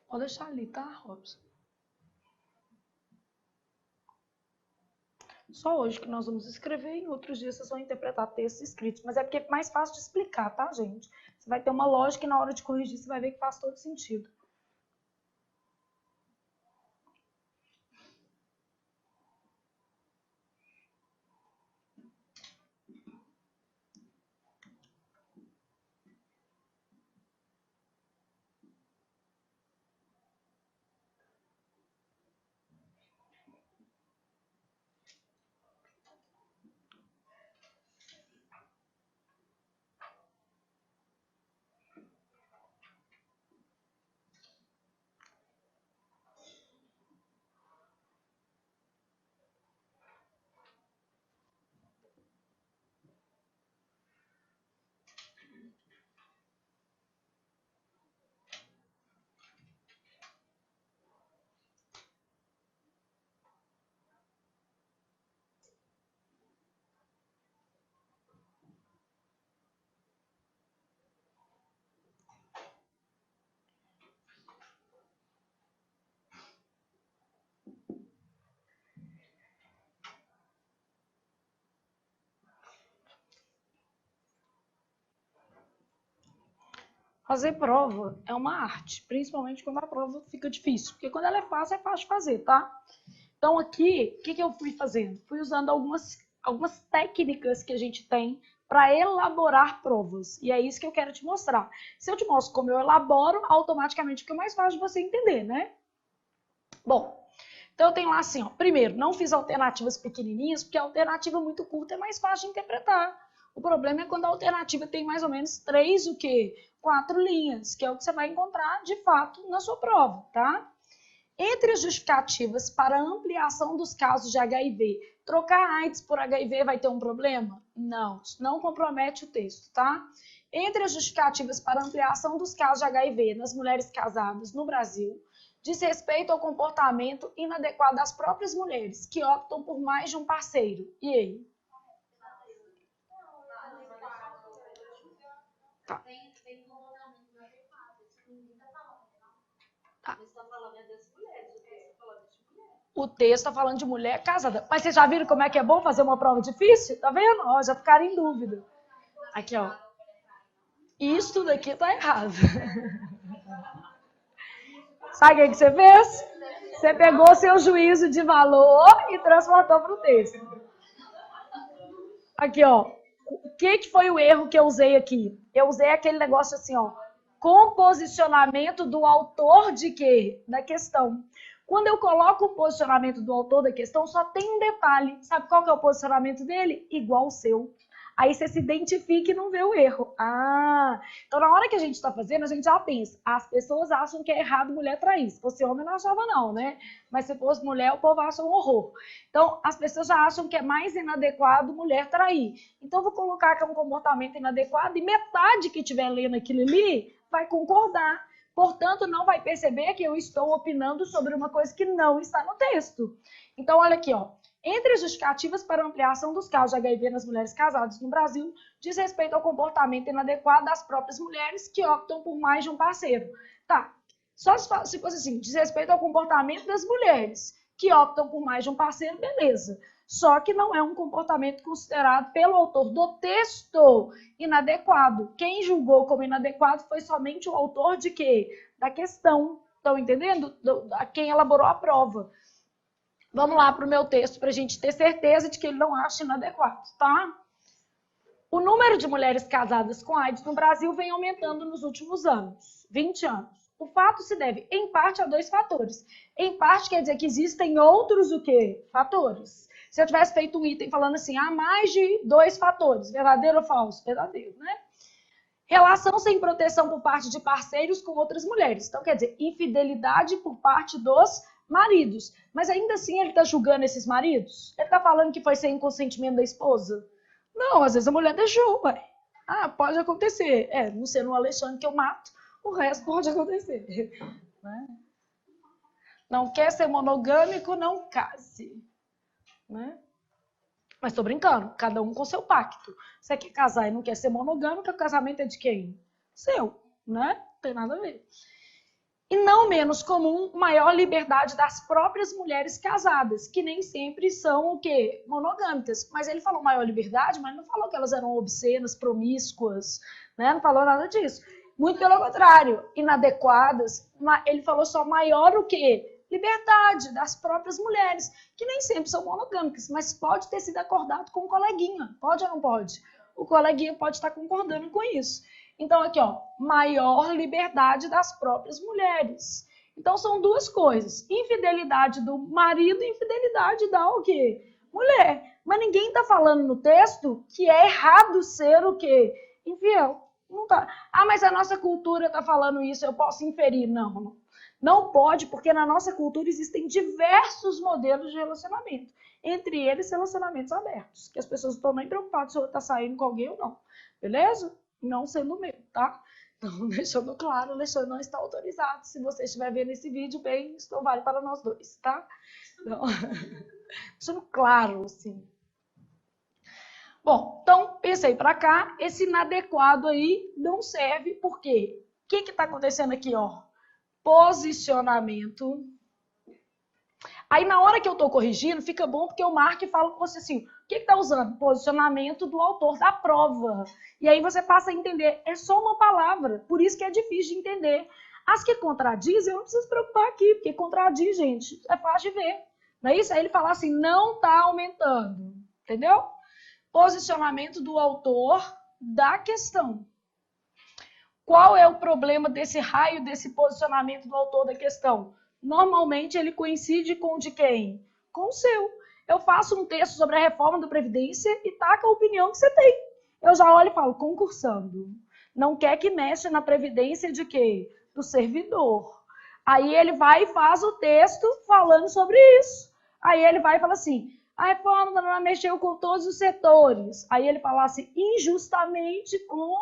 Pode deixar ali, tá, Robson? Só hoje que nós vamos escrever, em outros dias vocês vão interpretar textos escritos. Mas é porque é mais fácil de explicar, tá, gente? Você vai ter uma lógica e na hora de corrigir você vai ver que faz todo sentido. Fazer prova é uma arte, principalmente quando a prova fica difícil. Porque quando ela é fácil de fazer, tá? Então aqui, o que eu fui fazendo? Fui usando algumas técnicas que a gente tem para elaborar provas. E é isso que eu quero te mostrar. Se eu te mostro como eu elaboro, automaticamente fica mais fácil de você entender, né? Bom, então eu tenho lá assim, ó. Primeiro, não fiz alternativas pequenininhas, porque a alternativa muito curta é mais fácil de interpretar. O problema é quando a alternativa tem mais ou menos 4 linhas, que é o que você vai encontrar, de fato, na sua prova, tá? Entre as justificativas para ampliação dos casos de HIV, trocar AIDS por HIV vai ter um problema? Não, isso não compromete o texto, tá? Entre as justificativas para ampliação dos casos de HIV nas mulheres casadas no Brasil, diz respeito ao comportamento inadequado das próprias mulheres, que optam por mais de um parceiro. E aí? Tá. Tá. O texto está falando de mulher casada. Mas vocês já viram como é que é bom fazer uma prova difícil? Tá vendo? Ó, já ficaram em dúvida. Aqui, ó. Isso daqui tá errado. Sabe o que você fez? Você pegou seu juízo de valor e transportou para o texto. Aqui, ó. O que foi o erro que eu usei aqui? Eu usei aquele negócio assim, ó. Composicionamento do autor de quê? Da questão. Quando eu coloco o posicionamento do autor da questão, só tem um detalhe. Sabe qual que é o posicionamento dele? Igual o seu. Aí você se identifica e não vê o erro. Então na hora que a gente está fazendo, a gente já pensa. As pessoas acham que é errado mulher trair. Se fosse homem, não achava não, né? Mas se fosse mulher, o povo acha um horror. Então as pessoas já acham que é mais inadequado mulher trair. Então eu vou colocar que é um comportamento inadequado e metade que estiver lendo aquilo ali vai concordar. Portanto, não vai perceber que eu estou opinando sobre uma coisa que não está no texto. Então, olha aqui, ó. Entre as justificativas para ampliação dos casos de HIV nas mulheres casadas no Brasil, diz respeito ao comportamento inadequado das próprias mulheres que optam por mais de um parceiro. Tá, só se fosse assim, diz respeito ao comportamento das mulheres que optam por mais de um parceiro, beleza. Só que não é um comportamento considerado pelo autor do texto inadequado. Quem julgou como inadequado foi somente o autor de quê? Da questão. Estão entendendo? A quem elaborou a prova. Vamos lá para o meu texto para a gente ter certeza de que ele não acha inadequado, tá? O número de mulheres casadas com AIDS no Brasil vem aumentando nos últimos anos, 20 anos. O fato se deve, em parte, a 2 fatores. Em parte quer dizer que existem outros o quê? Fatores. Se eu tivesse feito um item falando assim, há mais de 2 fatores, verdadeiro ou falso? Verdadeiro, né? Relação sem proteção por parte de parceiros com outras mulheres. Então, quer dizer, infidelidade por parte dos maridos. Mas ainda assim ele está julgando esses maridos? Ele está falando que foi sem consentimento da esposa? Não, às vezes a mulher deixou, ué. Ah, pode acontecer. Não sendo o Alexandre que eu mato, o resto pode acontecer. Né? Não quer ser monogâmico, não case. Né? Mas tô brincando, cada um com seu pacto. Você quer casar e não quer ser monogâmico, o casamento é de quem? Seu, né? Não tem nada a ver. E não menos comum, maior liberdade das próprias mulheres casadas, que nem sempre são o quê? Monogâmicas. Mas ele falou maior liberdade, mas não falou que elas eram obscenas, promíscuas, né? Não falou nada disso. Muito pelo contrário, inadequadas. Ele falou só maior o quê? Liberdade das próprias mulheres, que nem sempre são monogâmicas, mas pode ter sido acordado com o coleguinha. Pode ou não pode? O coleguinha pode estar concordando com isso. Então, aqui, ó, maior liberdade das próprias mulheres. Então, são duas coisas. Infidelidade do marido e infidelidade da o quê? Mulher. Mas ninguém está falando no texto que é errado ser o quê? Infiel. Não tá. Ah, mas a nossa cultura está falando isso, eu posso inferir. Não, não pode, porque na nossa cultura existem diversos modelos de relacionamento. Entre eles, relacionamentos abertos. Que as pessoas não estão nem preocupadas se eu estou saindo com alguém ou não. Beleza? Não sendo meu, tá? Então, deixando claro, o Alexandre não está autorizado. Se você estiver vendo esse vídeo, bem, isso não vale para nós dois, tá? Então, deixando claro, assim. Bom, então, pensei para cá, esse inadequado aí não serve, por quê? O que está acontecendo aqui, ó? Posicionamento. Aí, na hora que eu estou corrigindo, fica bom porque eu marco e falo com você assim, o que está usando? Posicionamento do autor da prova. E aí você passa a entender, é só uma palavra, por isso que é difícil de entender. As que contradizem, eu não preciso se preocupar aqui, porque contradiz, gente, é fácil de ver. Não é isso? Aí ele fala assim, não está aumentando, entendeu? Posicionamento do autor da questão. Qual é o problema desse raio, desse posicionamento do autor da questão? Normalmente ele coincide com o de quem? Com o seu. Eu faço um texto sobre a reforma da Previdência e taca a opinião que você tem. Eu já olho e falo, concursando. Não quer que mexa na Previdência de quê? Do servidor. Aí ele vai e faz o texto falando sobre isso. Aí ele vai e fala assim, a reforma não mexeu com todos os setores. Aí ele fala assim, injustamente com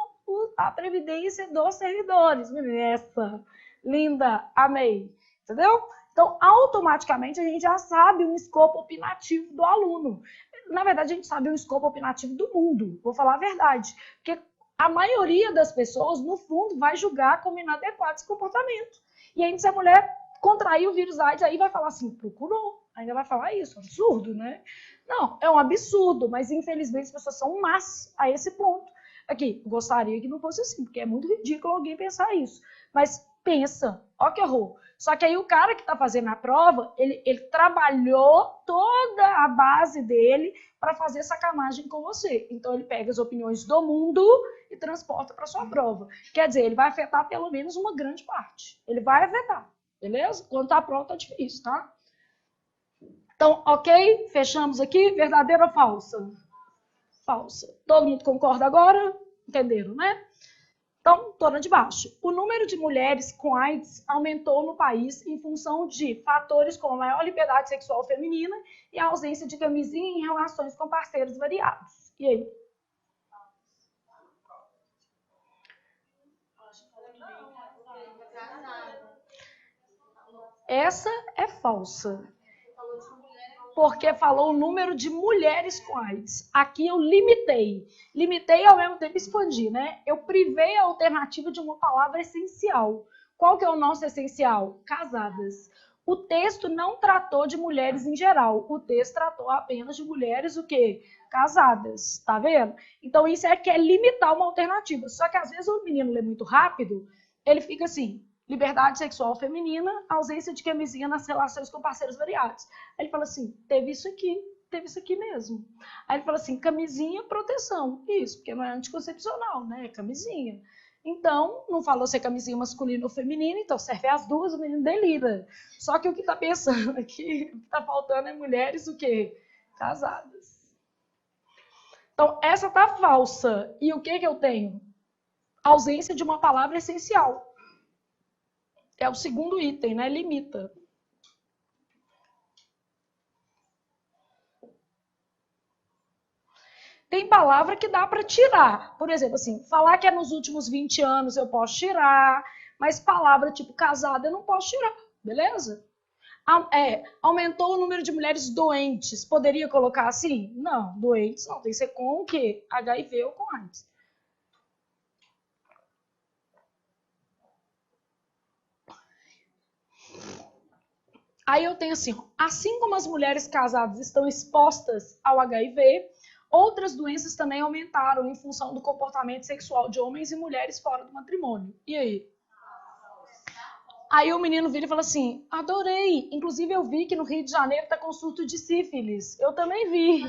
a Previdência dos servidores. Essa, linda, amei. Entendeu? Então, automaticamente, a gente já sabe um escopo opinativo do aluno. Na verdade, a gente sabe o escopo opinativo do mundo, vou falar a verdade. Porque a maioria das pessoas, no fundo, vai julgar como inadequado esse comportamento. E aí, se a mulher contraiu o vírus AIDS, aí vai falar assim, procurou. Ainda vai falar isso, absurdo, né? Não, é um absurdo, mas infelizmente as pessoas são más a esse ponto. Aqui, gostaria que não fosse assim, porque é muito ridículo alguém pensar isso. Mas pensa, ó que horror. Só que aí o cara que está fazendo a prova, ele trabalhou toda a base dele para fazer sacanagem com você. Então ele pega as opiniões do mundo e transporta para sua prova. Quer dizer, ele vai afetar pelo menos uma grande parte. Ele vai afetar, beleza? Quando tá pronto, tá difícil, tá? Então, ok? Fechamos aqui. Verdadeira ou falsa? Falsa. Todo mundo concorda agora? Entenderam, né? Então, toda de baixo. O número de mulheres com AIDS aumentou no país em função de fatores como maior liberdade sexual feminina e a ausência de camisinha em relações com parceiros variados. E aí? Essa é falsa. Porque falou o número de mulheres com AIDS. Aqui eu limitei. Limitei e ao mesmo tempo expandi, né? Eu privei a alternativa de uma palavra essencial. Qual que é o nosso essencial? Casadas. O texto não tratou de mulheres em geral. O texto tratou apenas de mulheres o quê? Casadas. Tá vendo? Então isso é que é limitar uma alternativa. Só que às vezes o menino lê muito rápido, ele fica assim, liberdade sexual feminina, ausência de camisinha nas relações com parceiros variados. Aí ele fala assim, teve isso aqui mesmo. Aí ele fala assim, camisinha, proteção. Isso, porque não é anticoncepcional, né? É camisinha. Então, não falou se é camisinha masculina ou feminina, então serve as duas, o menino delira. Só que o que está pensando aqui, o que está faltando é mulheres o quê? Casadas. Então, essa tá falsa. E o que eu tenho? Ausência de uma palavra essencial. É o segundo item, né? Limita. Tem palavra que dá para tirar. Por exemplo, assim, falar que é nos últimos 20 anos eu posso tirar, mas palavra tipo casada eu não posso tirar, beleza? Aumentou o número de mulheres doentes. Poderia colocar assim? Não, doentes não. Tem que ser com o quê? HIV ou com AIDS. Aí eu tenho assim como as mulheres casadas estão expostas ao HIV, outras doenças também aumentaram em função do comportamento sexual de homens e mulheres fora do matrimônio. E aí? Aí o menino vira e fala assim, adorei, inclusive eu vi que no Rio de Janeiro está com surto de sífilis. Eu também vi.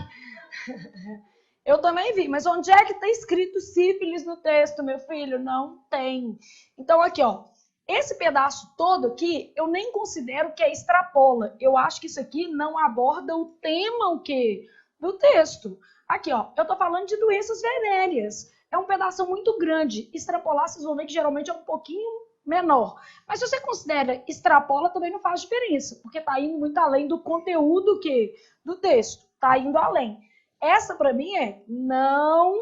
Eu também vi, mas onde é que está escrito sífilis no texto, meu filho? Não tem. Então aqui, ó, esse pedaço todo aqui, eu nem considero que é extrapola. Eu acho que isso aqui não aborda o tema o quê? Do texto. Aqui, ó, eu tô falando de doenças venéreas. É um pedaço muito grande. Extrapolar, vocês vão ver que geralmente é um pouquinho menor. Mas se você considera extrapola, também não faz diferença, porque tá indo muito além do conteúdo que do texto. Tá indo além. Essa, para mim, não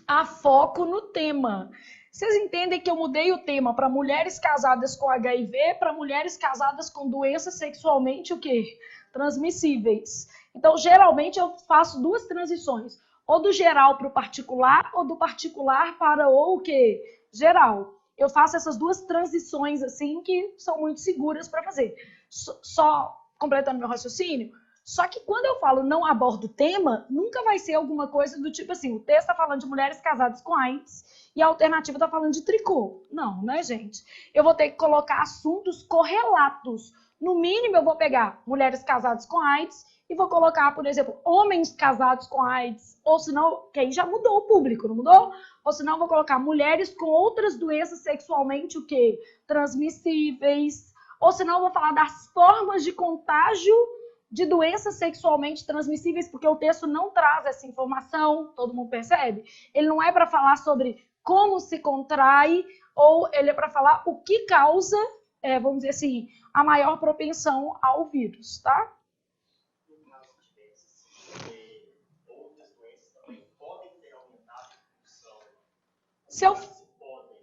há foco no tema. Vocês entendem que eu mudei o tema para mulheres casadas com HIV, para mulheres casadas com doenças sexualmente o quê? Transmissíveis. Então, geralmente, eu faço duas transições. Ou do geral para o particular, ou do particular para o quê? Geral. Eu faço essas duas transições, assim, que são muito seguras para fazer. Só completando meu raciocínio, só que quando eu falo não abordo o tema, nunca vai ser alguma coisa do tipo assim, o texto está falando de mulheres casadas com AIDS e a alternativa está falando de tricô. Não, né, gente? Eu vou ter que colocar assuntos correlatos. No mínimo, eu vou pegar mulheres casadas com AIDS e vou colocar, por exemplo, homens casados com AIDS. Ou senão, que aí já mudou o público, não mudou? Ou senão, eu vou colocar mulheres com outras doenças sexualmente, o quê? Transmissíveis. Ou senão, eu vou falar das formas de contágio de doenças sexualmente transmissíveis, porque o texto não traz essa informação, todo mundo percebe? Ele não é para falar sobre como se contrai, ou ele é para falar o que causa, vamos dizer assim, a maior propensão ao vírus, tá?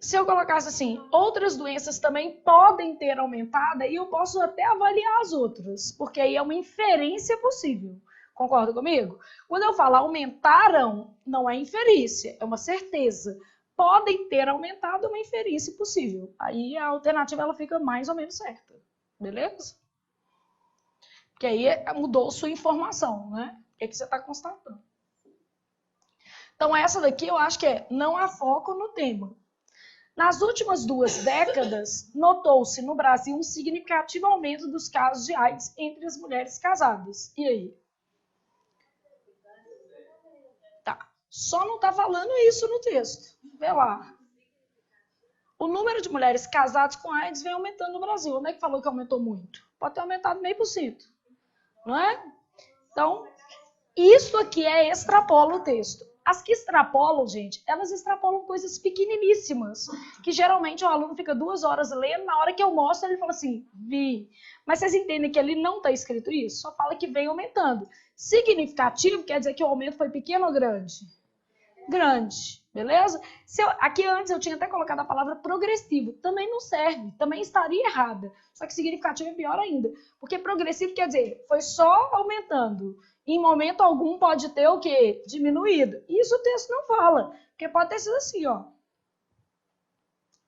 Se eu colocasse assim, outras doenças também podem ter aumentado, e eu posso até avaliar as outras, porque aí é uma inferência possível. Concorda comigo? Quando eu falo aumentaram, não é inferência, é uma certeza. Podem ter aumentado, uma inferência possível. Aí a alternativa ela fica mais ou menos certa. Beleza? Porque aí mudou sua informação, né? O que você está constatando. Então essa daqui eu acho que não há foco no tema. Nas últimas 2 décadas, notou-se no Brasil um significativo aumento dos casos de AIDS entre as mulheres casadas. E aí? Tá. Só não está falando isso no texto. Vê lá. O número de mulheres casadas com AIDS vem aumentando no Brasil. Onde é que falou que aumentou muito? Pode ter aumentado 0,5%. Não é? Então, isso aqui extrapola o texto. As que extrapolam, gente, elas extrapolam coisas pequeniníssimas, que geralmente o aluno fica 2 horas lendo, na hora que eu mostro, ele fala assim, vi. Mas vocês entendem que ali não está escrito isso? Só fala que vem aumentando. Significativo quer dizer que o aumento foi pequeno ou grande? Grande, beleza? Aqui antes eu tinha até colocado a palavra progressivo, também não serve, também estaria errada. Só que significativo é pior ainda, porque progressivo quer dizer, foi só aumentando. Em momento algum pode ter o quê? Diminuído. Isso o texto não fala, porque pode ter sido assim, ó.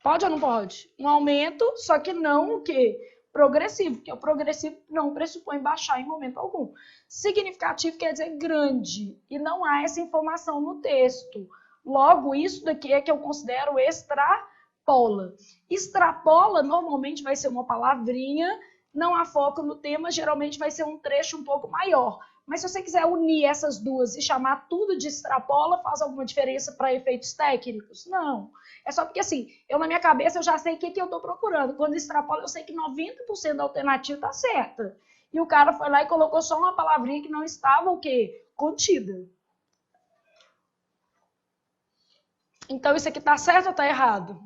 Pode ou não pode? Um aumento, só que não o quê? Progressivo, porque o progressivo não pressupõe baixar em momento algum. Significativo quer dizer grande, e não há essa informação no texto. Logo, isso daqui é que eu considero extrapola. extrapola. Extrapola normalmente vai ser uma palavrinha, não há foco no tema, geralmente vai ser um trecho um pouco maior. Mas se você quiser unir essas duas e chamar tudo de extrapola, faz alguma diferença para efeitos técnicos? Não. É só porque, assim, eu na minha cabeça eu já sei o que eu estou procurando. Quando extrapola, eu sei que 90% da alternativa está certa. E o cara foi lá e colocou só uma palavrinha que não estava o quê? Contida. Então, isso aqui está certo ou está errado?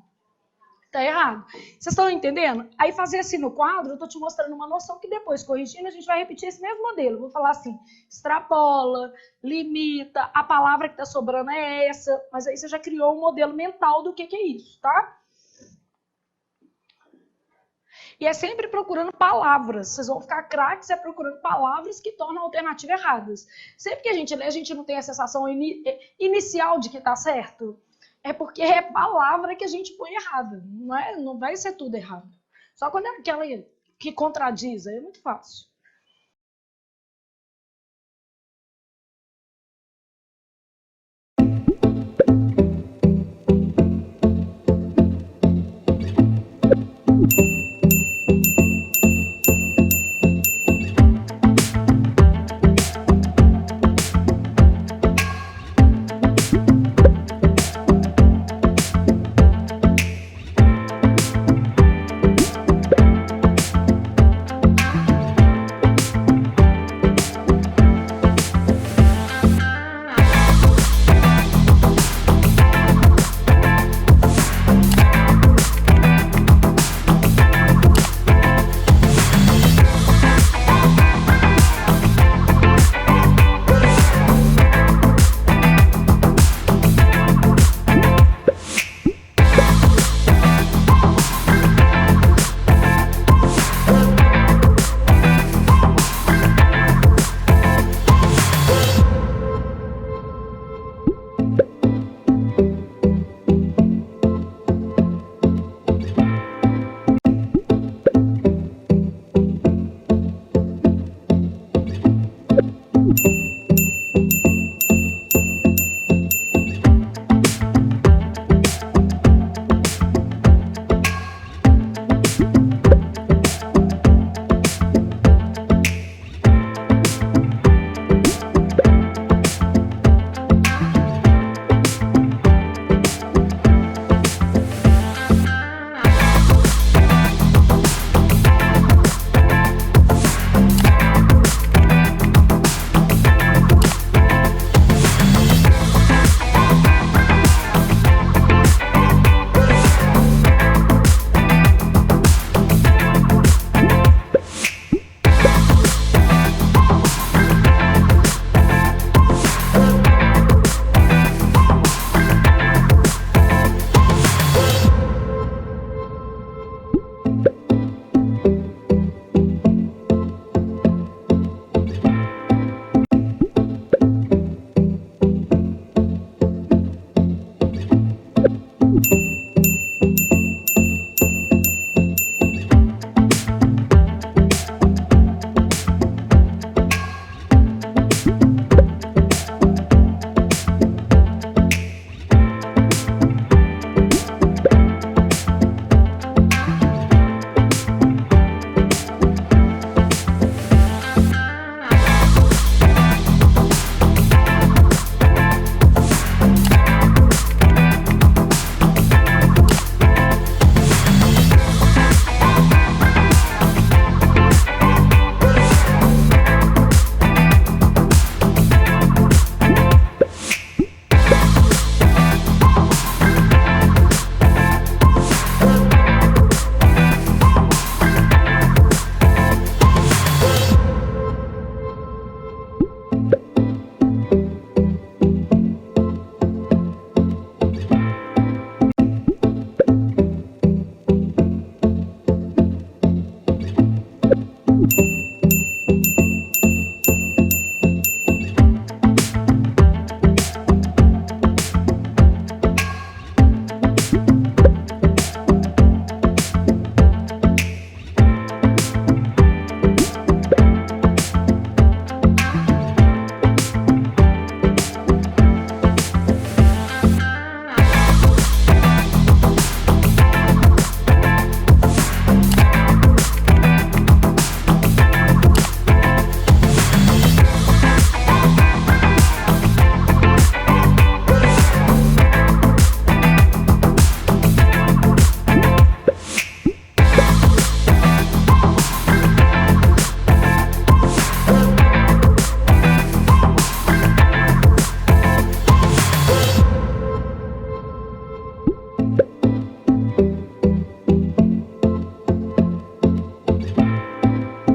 Tá errado. Vocês estão entendendo? Aí fazer assim no quadro, eu estou te mostrando uma noção que depois, corrigindo, a gente vai repetir esse mesmo modelo. Vou falar assim, extrapola, limita, a palavra que está sobrando é essa, mas aí você já criou um modelo mental do que é isso, tá? E é sempre procurando palavras. Vocês vão ficar craques procurando palavras que tornam a alternativa erradas. Sempre que a gente lê, a gente não tem a sensação inicial de que está certo. É porque é palavra que a gente põe errada. Não vai ser tudo errado. Só quando é aquela que contradiz, aí é muito fácil.